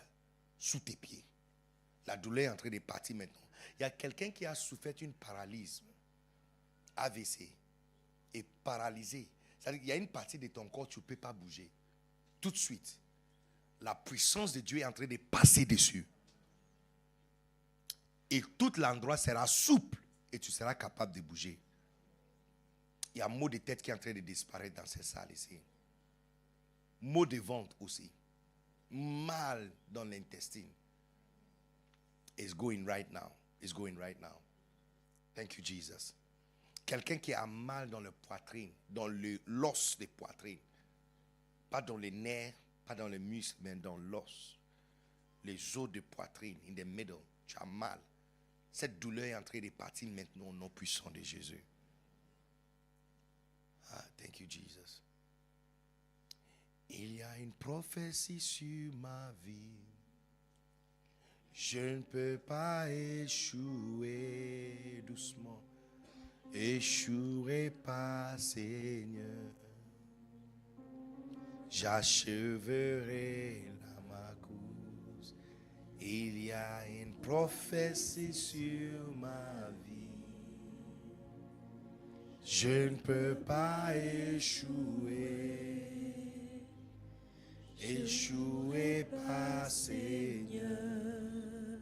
sous tes pieds. La douleur est en train de partir maintenant. Il y a quelqu'un qui a souffert une paralysie, AVC, et paralysé. C'est-à-dire qu'il y a une partie de ton corps, tu ne peux pas bouger. Tout de suite, la puissance de Dieu est en train de passer dessus. Et tout l'endroit sera souple et tu seras capable de bouger. Il y a un mot de tête qui est en train de disparaître dans cette salle ici. Mot de ventre aussi. Mal dans l'intestin. It's going right now. It's going right now. Thank you, Jesus. Quelqu'un qui a mal dans le poitrine, dans l'os de poitrine. Pas dans les nerfs, pas dans les muscles, mais dans l'os. Les os de poitrine, in the middle. Tu as mal. Cette douleur est en train de partir maintenant au nom puissant de Jésus. Ah, thank you, Jesus. Il y a une prophétie sur ma vie. Je ne peux pas échouer doucement. Échouerai pas, Seigneur. J'achèverai ma course. Il y a une prophétie sur ma vie. Je ne peux pas échouer. Échouez pas, Seigneur.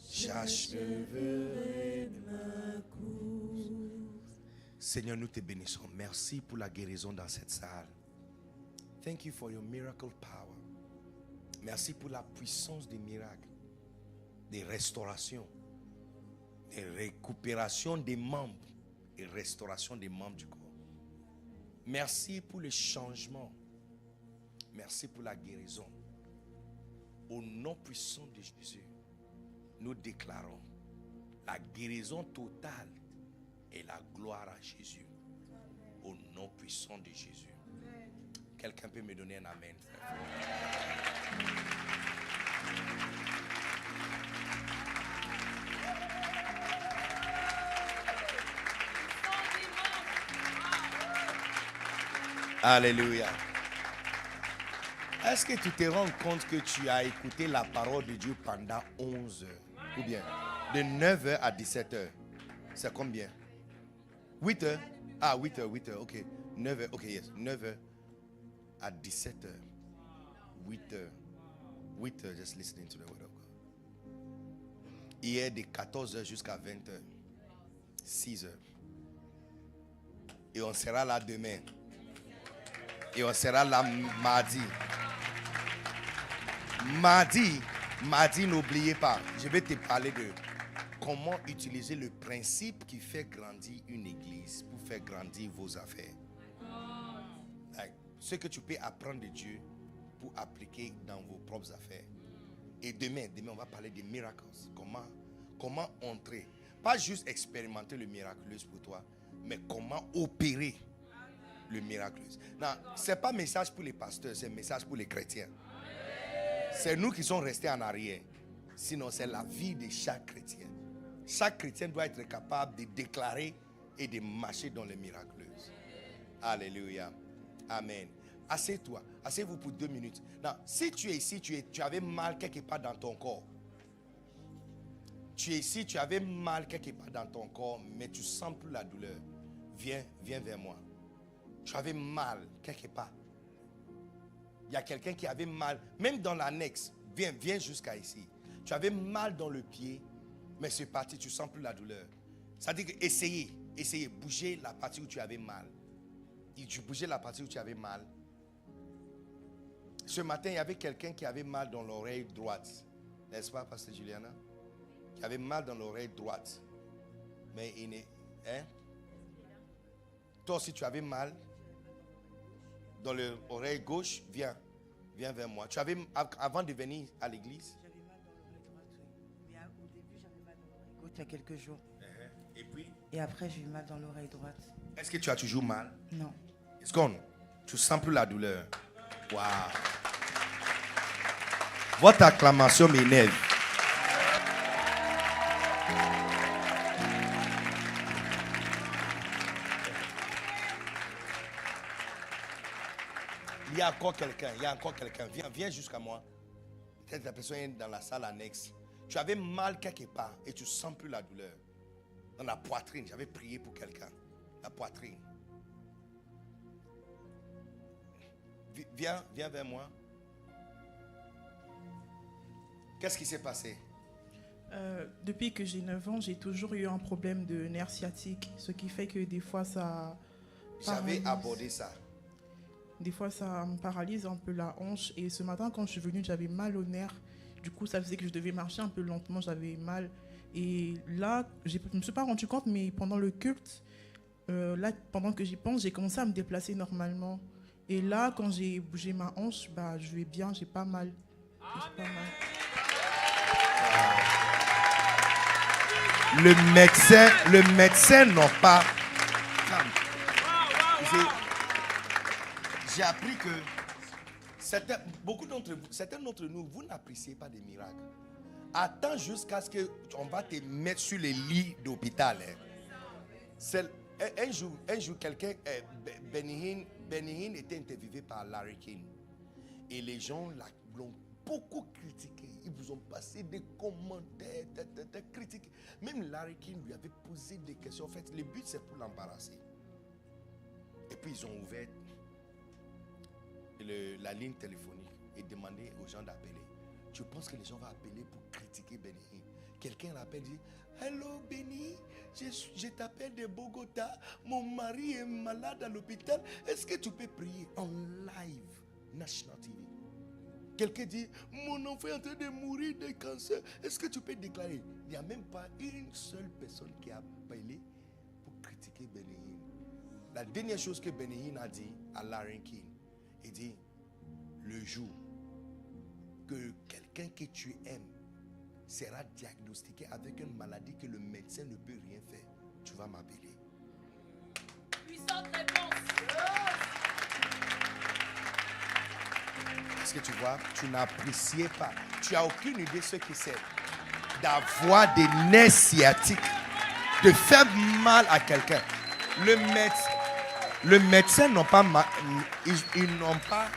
J'achèverai ma course. Seigneur, nous te bénissons. Merci pour la guérison dans cette salle. Thank you for your miracle power. Merci pour la puissance des miracles, des restaurations, des récupérations des membres et restauration des membres du corps. Merci pour le changement. Merci pour la guérison. Au nom puissant de Jésus, nous déclarons la guérison totale et la gloire à Jésus. Au nom puissant de Jésus. Quelqu'un peut me donner un amen, frère? Alléluia. Est-ce que tu te rends compte que tu as écouté la parole de Dieu pendant 11 heures? Ou bien de 9h à 17h? C'est combien? 8 heures? Ah, 8 heures, ok. 9h, ok, yes. 9h à 17h. 8 heures. 8 heures, just listening to the word of God. Hier, de 14h jusqu'à 20h. 6 heures. Et on sera là demain. Et on sera là mardi. Mardi, n'oubliez pas, je vais te parler de comment utiliser le principe qui fait grandir une église pour faire grandir vos affaires. Ce que tu peux apprendre de Dieu pour appliquer dans vos propres affaires. Et demain, on va parler des miracles. Comment entrer. Pas juste expérimenter le miraculeux pour toi, mais comment opérer le miraculeux. Non, ce n'est pas un message pour les pasteurs, c'est un message pour les chrétiens. C'est nous qui sommes restés en arrière. Sinon, c'est la vie de chaque chrétien. Chaque chrétien doit être capable de déclarer et de marcher dans les miraculeuses. Alléluia. Amen. Assieds-toi. Asseyez-vous pour 2 minutes. Non, si tu es ici, tu avais mal quelque part dans ton corps. Tu es ici, tu avais mal quelque part dans ton corps, mais tu sens plus la douleur. Viens vers moi. Tu avais mal quelque part. Il y a quelqu'un qui avait mal, même dans l'annexe. Viens jusqu'à ici. Tu avais mal dans le pied, mais c'est parti, tu sens plus la douleur. Ça veut dire que essayez, bougez la partie où tu avais mal. Et tu bougeais la partie où tu avais mal. Ce matin, il y avait quelqu'un qui avait mal dans l'oreille droite. N'est-ce pas, Pasteur Juliana? Qui avait mal dans l'oreille droite. Mais il est... Hein? Toi aussi, tu avais mal dans l'oreille gauche. Viens vers moi. Tu avais, avant de venir à l'église? J'avais mal dans l'oreille droite, oui. Mais au début, j'avais mal dans l'oreille gauche il y a quelques jours. Et puis? Et après, j'ai eu mal dans l'oreille droite. Est-ce que tu as toujours mal? Non. It's gone. Tu sens plus la douleur. Wow. Votre acclamation m'énerve. Il y a encore quelqu'un. Viens jusqu'à moi. Peut-être la personne est dans la salle annexe. Tu avais mal quelque part et tu sens plus la douleur. Dans la poitrine. J'avais prié pour quelqu'un. La poitrine. Viens vers moi. Qu'est-ce qui s'est passé? Depuis que j'ai 9 ans, j'ai toujours eu un problème de nerf sciatique, ce qui fait que des fois ça J'avais paralyse. abordé ça. Des fois ça me paralyse un peu la hanche. Et ce matin, quand je suis venue, j'avais mal au nerf. Du coup, ça faisait que je devais marcher un peu lentement, j'avais mal. Et là, je ne me suis pas rendu compte, mais pendant le culte, là, pendant que j'y pense, j'ai commencé à me déplacer normalement. Et là, quand j'ai bougé ma hanche, je vais bien, j'ai pas mal. J'ai pas mal. Le médecin n'a pas... J'ai appris que certains d'entre nous, vous n'appréciez pas des miracles. Attends jusqu'à ce qu'on va te mettre sur les lits d'hôpital. Un jour, quelqu'un, Benny Hinn était interviewé par Larry King. Et les gens l'ont beaucoup critiqué. Ils vous ont passé des commentaires, des critiques. Même Larry King lui avait posé des questions. En fait, le but, c'est pour l'embarrasser. Et puis, ils ont ouvert la ligne téléphonique et demandé aux gens d'appeler. Tu penses que les gens vont appeler pour critiquer Benny Hinn? Quelqu'un l'appelle et dit: Hello Benny, je t'appelle de Bogota. Mon mari est malade à l'hôpital. Est-ce que tu peux prier en live, National TV? Quelqu'un dit: mon enfant est en train de mourir de cancer. Est-ce que tu peux déclarer? Il n'y a même pas une seule personne qui a appelé pour critiquer Benny Hinn. La dernière chose que Benny Hinn a dit à Larry King, il dit: le jour que quelqu'un que tu aimes sera diagnostiqué avec une maladie que le médecin ne peut rien faire, tu vas m'appeler. Puissante réponse. Est-ce que tu vois? Tu n'appréciais pas. Tu n'as aucune idée ce que c'est d'avoir des nerfs sciatiques, de faire mal à quelqu'un. Le médecin n'ont pas ils n'ont pas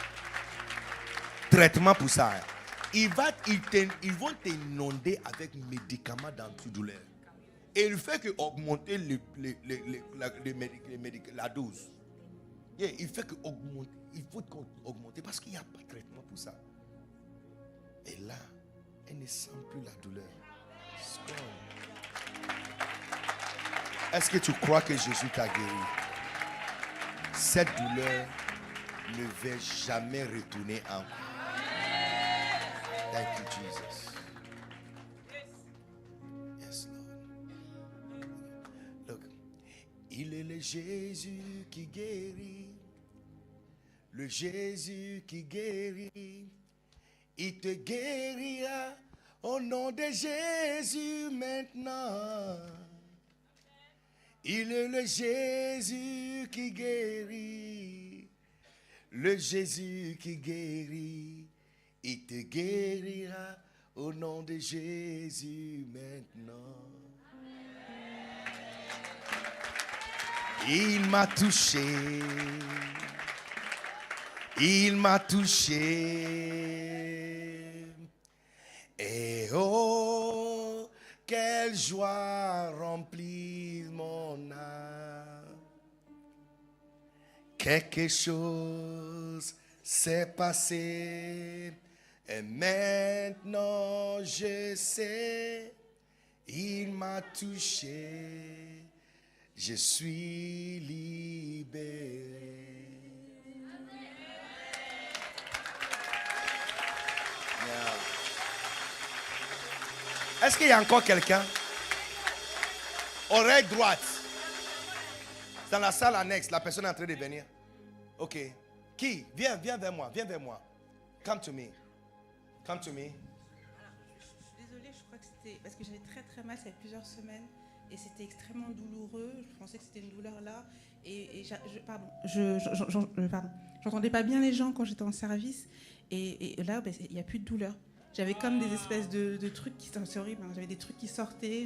traitement pour ça. Ils vont t'inonder avec médicaments d'antidouleur. Et il fait que augmenter la dose. Yeah, il fait que augmenter. Il faut augmenter parce qu'il n'y a pas de traitement pour ça. Et là, elle ne sent plus la douleur. Est-ce que tu crois que Jésus t'a guéri? Cette douleur ne va jamais retourner encore. Thank you, Jesus. Yes, Lord. Look, il est le Jésus qui guérit. Le Jésus qui guérit. Il te guérira au nom de Jésus maintenant. Il est le Jésus qui guérit. Le Jésus qui guérit. Il te guérira au nom de Jésus maintenant. Il m'a touché. Il m'a touché. Et oh, quelle joie remplit mon âme. Quelque chose s'est passé. Et maintenant je sais. Il m'a touché. Je suis libéré. Est-ce qu'il y a encore quelqu'un? Oreille droite. Dans la salle annexe, la personne est en train de venir. Ok. Qui? Viens vers moi. Viens vers moi. Come to me. Come to me. Je suis désolée, je crois que c'était parce que j'avais très très mal, ça fait plusieurs semaines et c'était extrêmement douloureux. Je pensais que c'était une douleur là et j'entendais pas bien les gens quand j'étais en service et là ben, il n'y a plus de douleur. J'avais comme des espèces de trucs qui c'est horrible, hein. J'avais des trucs qui sortaient,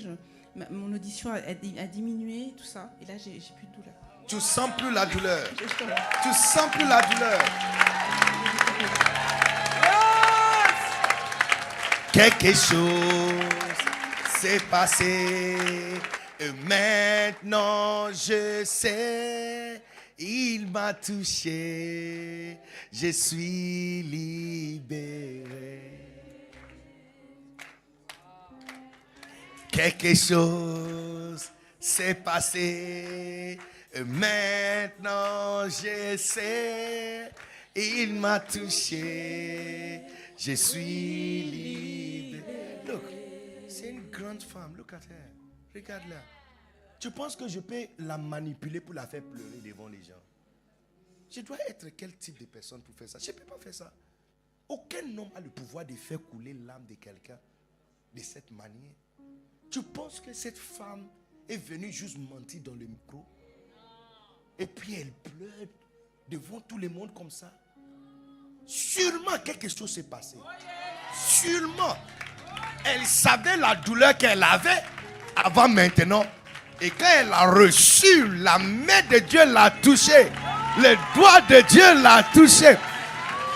mon audition a diminué, tout ça et là j'ai plus de douleur. Tu sens plus la douleur. Tu sens plus la douleur. Quelque chose s'est passé et maintenant je sais, il m'a touché, je suis libéré. Quelque chose s'est passé et maintenant je sais, il m'a touché. Je suis libre. Look, c'est une grande femme. Look at her. Regarde-la. Tu penses que je peux la manipuler pour la faire pleurer devant les gens? Je dois être quel type de personne pour faire ça? Je ne peux pas faire ça. Aucun homme a le pouvoir de faire couler l'âme de quelqu'un de cette manière. Tu penses que cette femme est venue juste mentir dans le micro? Et puis elle pleure devant tout le monde comme ça? Sûrement quelque chose s'est passé. Sûrement. Elle savait la douleur qu'elle avait avant maintenant. Et quand elle a reçu, la main de Dieu l'a touché. Le doigt de Dieu l'a touché.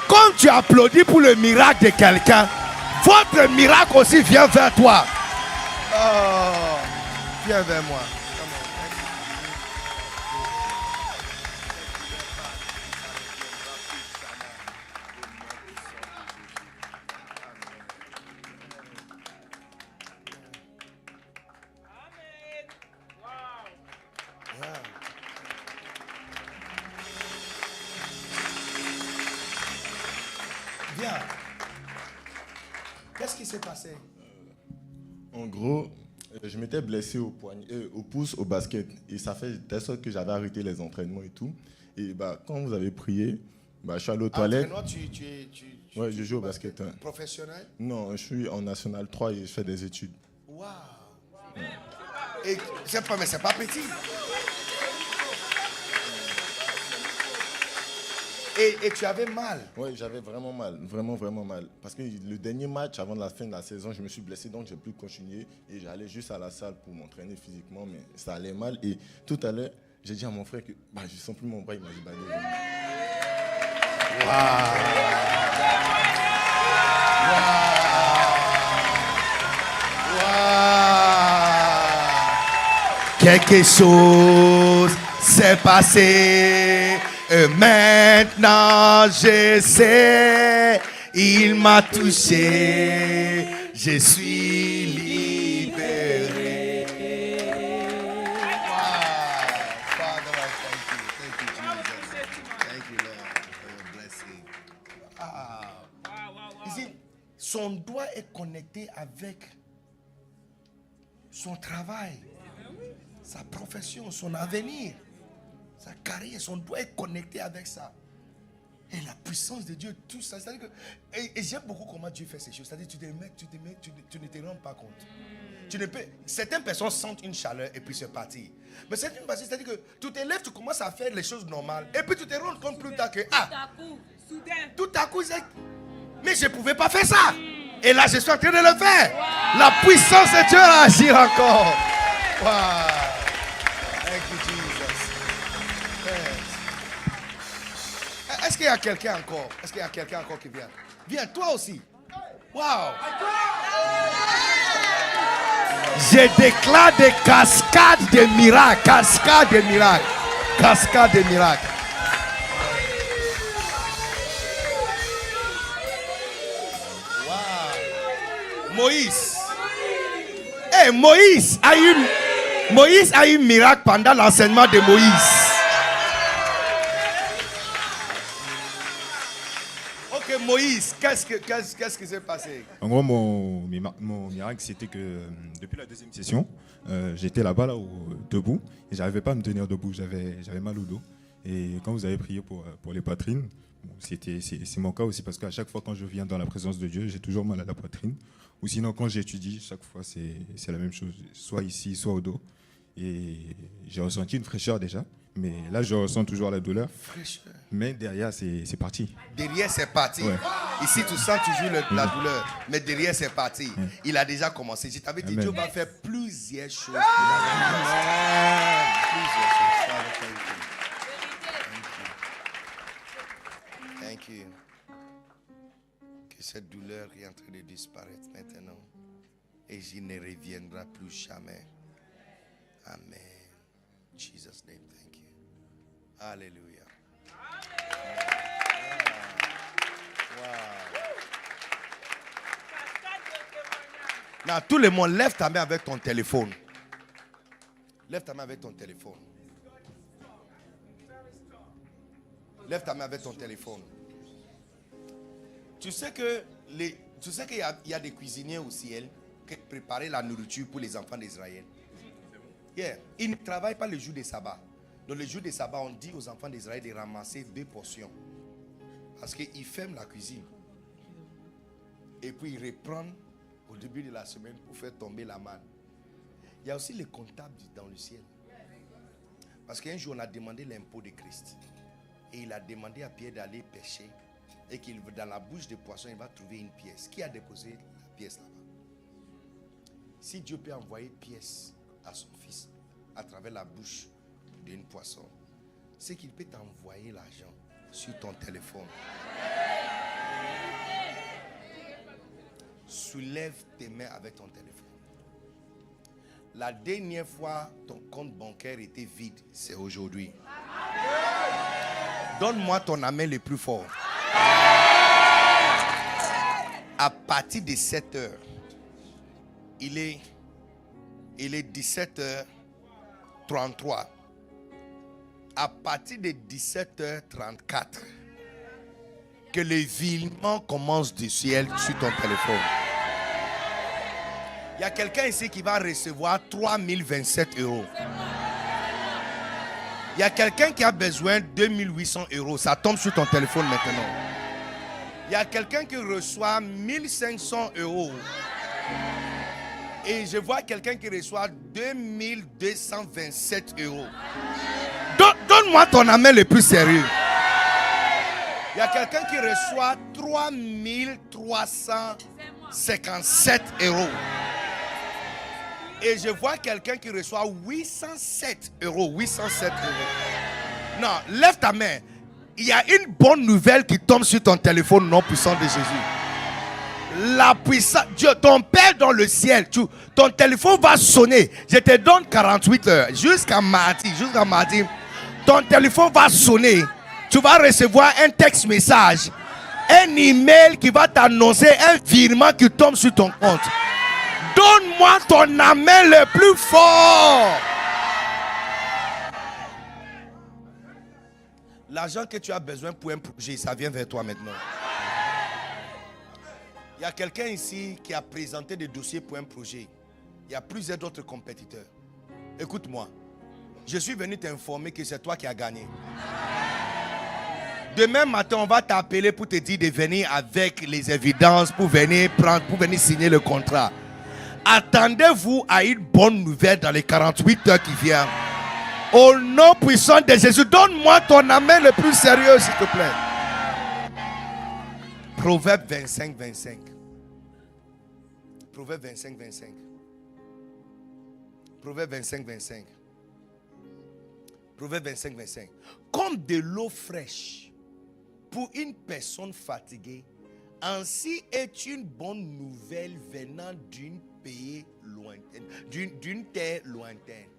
Comme tu applaudis pour le miracle de quelqu'un, votre miracle aussi vient vers toi. Oh, viens vers moi. Viens. Qu'est-ce qui s'est passé? En gros, je m'étais blessé au pouce, au basket. Et ça fait de sorte que j'avais arrêté les entraînements et tout. Et bah, quand vous avez prié, bah, je suis allé aux toilettes. Ouais, je joue au basket. Hein. Professionnel? Non, je suis en National 3 et je fais des études. Waouh! Et c'est pas petit. Et tu avais mal? Oui, j'avais vraiment mal, vraiment mal. Parce que le dernier match, avant la fin de la saison, je me suis blessé, donc je n'ai plus continué. Et j'allais juste à la salle pour m'entraîner physiquement, mais ça allait mal. Et tout à l'heure, j'ai dit à mon frère que je ne sens plus mon bras, il m'a dit Quelque chose s'est passé. Et maintenant je sais, il m'a touché, je suis libéré. Wow. Father, I thank you, Jesus. Thank you, Lord, for your blessing. Ici, son doigt est connecté avec son travail, sa profession, son avenir. Sa carrière, son doigt est connecté avec ça. Et la puissance de Dieu, tout ça. C'est-à-dire que, et j'aime beaucoup comment Dieu fait ces choses. C'est-à-dire que tu ne te rends pas compte. Tu ne peux, certaines personnes sentent une chaleur et puis c'est parti. Mais c'est une base, c'est-à-dire que tu te lèves, tu commences à faire les choses normales. Et puis tu te rends compte plus tard que, tout à coup, mais je ne pouvais pas faire ça. Et là, je suis en train de le faire. Wow. La puissance de Dieu va agir encore. Wow. Thank you, Jesus. Est-ce qu'il y a quelqu'un encore? Est-ce qu'il y a quelqu'un encore qui vient? Viens, toi aussi. Waouh! Je déclare des cascades de miracles. Cascades de miracles. Cascades de miracles. Wow. Moïse. Hey, Moïse a eu un miracle pendant l'enseignement de Moïse. Ok, Moïse, qu'est-ce qui s'est passé? En gros, mon miracle, c'était que depuis la deuxième session, j'étais là-bas, debout, et j'arrivais pas à me tenir debout, j'avais mal au dos. Et quand vous avez prié pour les poitrines, bon, c'est mon cas aussi, parce qu'à chaque fois quand je viens dans la présence de Dieu, j'ai toujours mal à la poitrine. Ou sinon, quand j'étudie, chaque fois, c'est la même chose, soit ici, soit au dos. Et j'ai ressenti une fraîcheur déjà, mais là, je ressens toujours la douleur. Fraîcheur. Mais derrière, c'est parti. Derrière, c'est parti. Ouais. Ici, tu sens toujours la douleur. Mais derrière, c'est parti. Il a déjà commencé. Je t'avais dit, Amen. Dieu va faire plusieurs choses. Thank you. Que cette douleur est en train de disparaître maintenant. Et il ne reviendra plus jamais. Amen. Jesus' name, thank you. Alléluia. Now, tout le monde, lève ta main avec ton téléphone. Lève ta main avec ton téléphone. Lève ta main avec ton téléphone. Tu sais qu'il y a des cuisiniers au ciel qui préparent la nourriture pour les enfants d'Israël. Yeah. Ils ne travaillent pas le jour de sabbat. Donc le jour de sabbat, on dit aux enfants d'Israël de ramasser 2 portions. Parce qu'ils ferment la cuisine. Et puis ils reprennent au début de la semaine pour faire tomber la manne. Il y a aussi les comptables dans le ciel. Parce qu'un jour on a demandé l'impôt de Christ. Et il a demandé à Pierre d'aller pêcher. Et qu'il dans la bouche des poissons, il va trouver une pièce. Qui a déposé la pièce là-bas? Si Dieu peut envoyer pièce à son fils à travers la bouche d'un poisson, c'est qu'il peut t'envoyer l'argent sur ton téléphone. Soulève tes mains avec ton téléphone. La dernière fois ton compte bancaire était vide, c'est aujourd'hui. Donne-moi ton amen le plus fort. À partir de 7 heures, il est 17h33. À partir de 17h34, que le virement commence du ciel sur ton téléphone. Il y a quelqu'un ici qui va recevoir 3027 euros. Il y a quelqu'un qui a besoin de 2800 euros. Ça tombe sur ton téléphone maintenant. Il y a quelqu'un qui reçoit 1500 euros. Et je vois quelqu'un qui reçoit 2227 euros. Donne-moi ton amen le plus sérieux. Il y a quelqu'un qui reçoit 3357 euros. Et je vois quelqu'un qui reçoit 807 euros. 807 euros. Non, lève ta main. Il y a une bonne nouvelle qui tombe sur ton téléphone, nom puissant de Jésus. La puissance, Dieu, ton Père dans le ciel, ton téléphone va sonner. Je te donne 48 heures. Jusqu'à mardi. Ton téléphone va sonner. Tu vas recevoir un texte message. Un email qui va t'annoncer un virement qui tombe sur ton compte. Donne-moi ton amen le plus fort. L'argent que tu as besoin pour un projet, ça vient vers toi maintenant. Il y a quelqu'un ici qui a présenté des dossiers pour un projet. Il y a plusieurs autres compétiteurs. Écoute-moi. Je suis venu t'informer que c'est toi qui as gagné. Demain matin, on va t'appeler pour te dire de venir avec les évidences pour venir signer le contrat. Attendez-vous à une bonne nouvelle dans les 48 heures qui viennent. Au nom puissant de Jésus, donne-moi ton amen le plus sérieux, s'il te plaît. Proverbe 25, 25. Proverbe 25, 25. Proverbe 25, 25. Proverbe 25, 25. Comme de l'eau fraîche pour une personne fatiguée, ainsi est une bonne nouvelle venant d'une pays lointaine, d'une terre lointaine.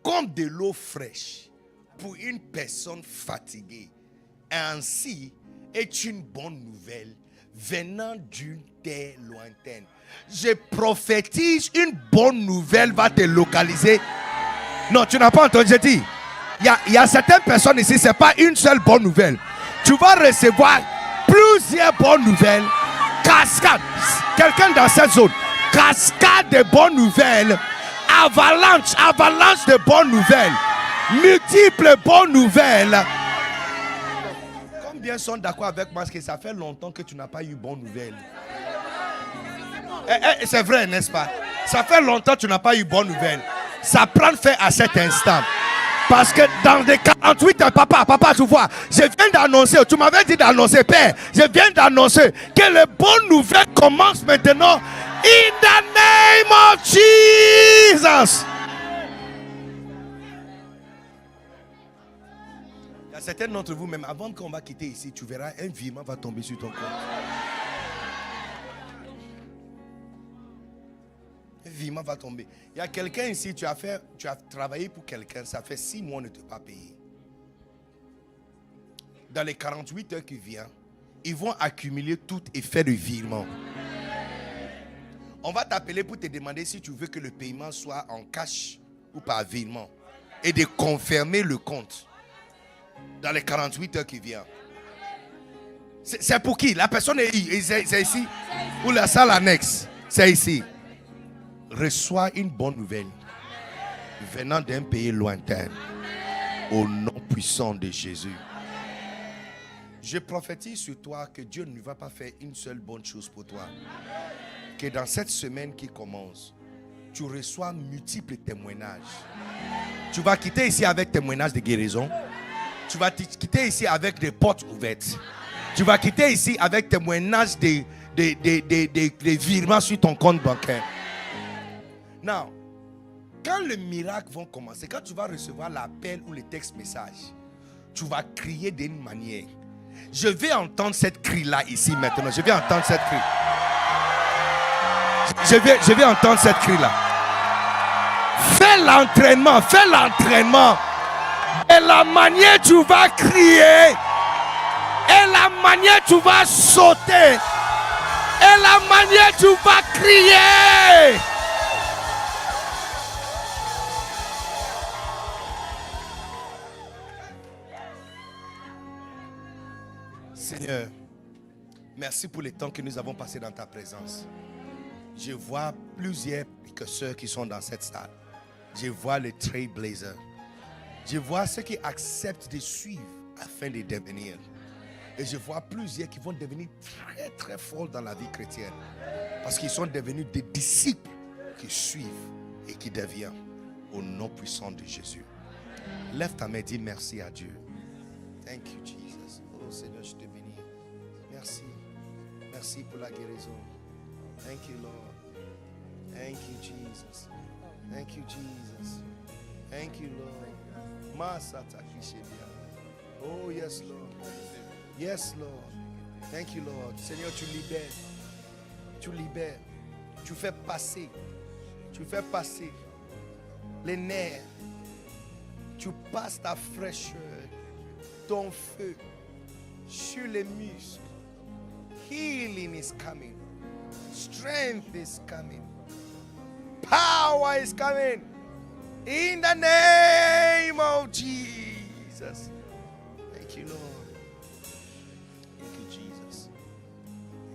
Comme de l'eau fraîche pour une personne fatiguée, ainsi est une bonne nouvelle venant d'une terre lointaine. Je prophétise, une bonne nouvelle va te localiser. Non, tu n'as pas entendu, je dis. Il y a certaines personnes ici, ce n'est pas une seule bonne nouvelle. Tu vas recevoir plusieurs bonnes nouvelles. Cascade. Quelqu'un dans cette zone. Cascade de bonnes nouvelles. Avalanche de bonnes nouvelles. Multiples bonnes nouvelles. Combien sont d'accord avec moi parce que ça fait longtemps que tu n'as pas eu bonnes nouvelles? C'est vrai, n'est-ce pas? Ça fait longtemps que tu n'as pas eu bonnes nouvelles. Ça prend fin à cet instant. Parce que dans les 48 heures, papa, tu vois, je viens d'annoncer, tu m'avais dit d'annoncer, Père, je viens d'annoncer que les bonnes nouvelles commencent maintenant. In the name of Jesus. Il y a certains d'entre vous, même avant qu'on va quitter ici, tu verras un virement va tomber sur ton compte. Un virement va tomber. Il y a quelqu'un ici, tu as travaillé pour quelqu'un, ça fait 6 mois, on ne t'a pas payé. Dans les 48 heures qui viennent, ils vont accumuler tout et faire le virement. On va t'appeler pour te demander si tu veux que le paiement soit en cash ou par virement. Et de confirmer le compte. Dans les 48 heures qui viennent. C'est pour qui? La personne est ici? Ou la salle annexe? C'est ici. Reçois une bonne nouvelle venant d'un pays lointain au nom puissant de Jésus. Je prophétise sur toi que Dieu ne va pas faire une seule bonne chose pour toi. Que dans cette semaine qui commence, tu reçois multiples témoignages. Tu vas quitter ici avec témoignages de guérison. Tu vas quitter ici avec des portes ouvertes. Tu vas quitter ici avec témoignages de virements sur ton compte bancaire. Now, quand les miracles vont commencer, quand tu vas recevoir l'appel ou le texte message, tu vas crier d'une manière. Je vais entendre cette cri-là ici maintenant. Je vais entendre cette cri. Je vais entendre cette cri-là. Fais l'entraînement. Et la manière tu vas crier. Et la manière tu vas sauter. Et la manière tu vas crier. Seigneur, merci pour le temps que nous avons passé dans ta présence. Je vois plusieurs précurseurs qui sont dans cette salle. Je vois les trailblazers. Je vois ceux qui acceptent de suivre afin de devenir. Et je vois plusieurs qui vont devenir très très forts dans la vie chrétienne. Parce qu'ils sont devenus des disciples qui suivent et qui deviennent au nom puissant de Jésus. Lève ta main et dis merci à Dieu. Thank you Jesus. Oh Seigneur, je te bénis. Merci. Merci pour la guérison. Thank you, Lord. Thank you, Jesus. Thank you, Jesus. Thank you, Lord. Masata Kishebia. Oh, yes, Lord. Yes, Lord. Thank you, Lord. Seigneur, tu libères. Tu libères. Tu fais passer. Tu fais passer les nerfs. Tu passes ta fraîcheur, ton feu sur les muscles. Healing is coming. Strength is coming. Power is coming. In the name of Jesus. Thank you, Lord. Thank you, Jesus.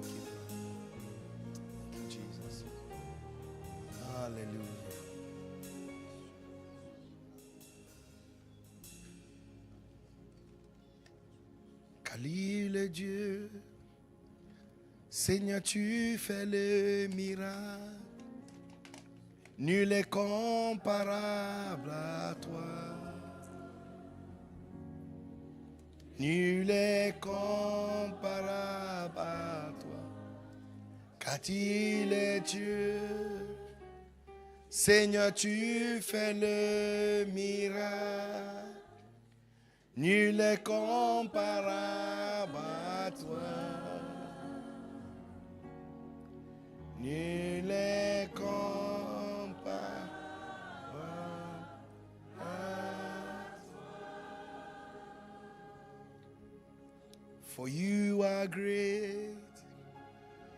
Thank you. Thank you, Jesus. Hallelujah. Khalil Dieu. Seigneur, tu fais le miracle. Nul est comparable à toi. Nul est comparable à toi. Car il est Dieu. Seigneur, tu fais le miracle. Nul est comparable For you are great.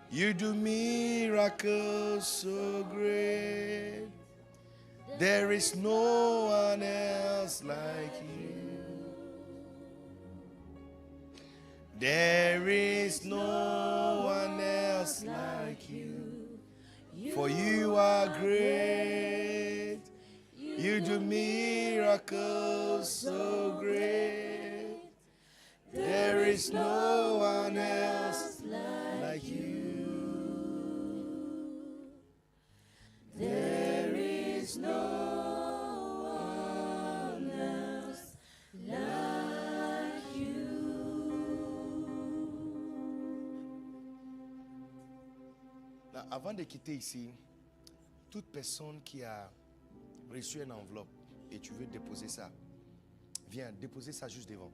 You do miracles so great. There is no one else like you. There is no one else like you. For you are great. You do miracles so great. There is no one else like you. There is no one else like you. Là, avant de quitter ici, toute personne qui a reçu une enveloppe et tu veux déposer ça, viens déposer ça juste devant.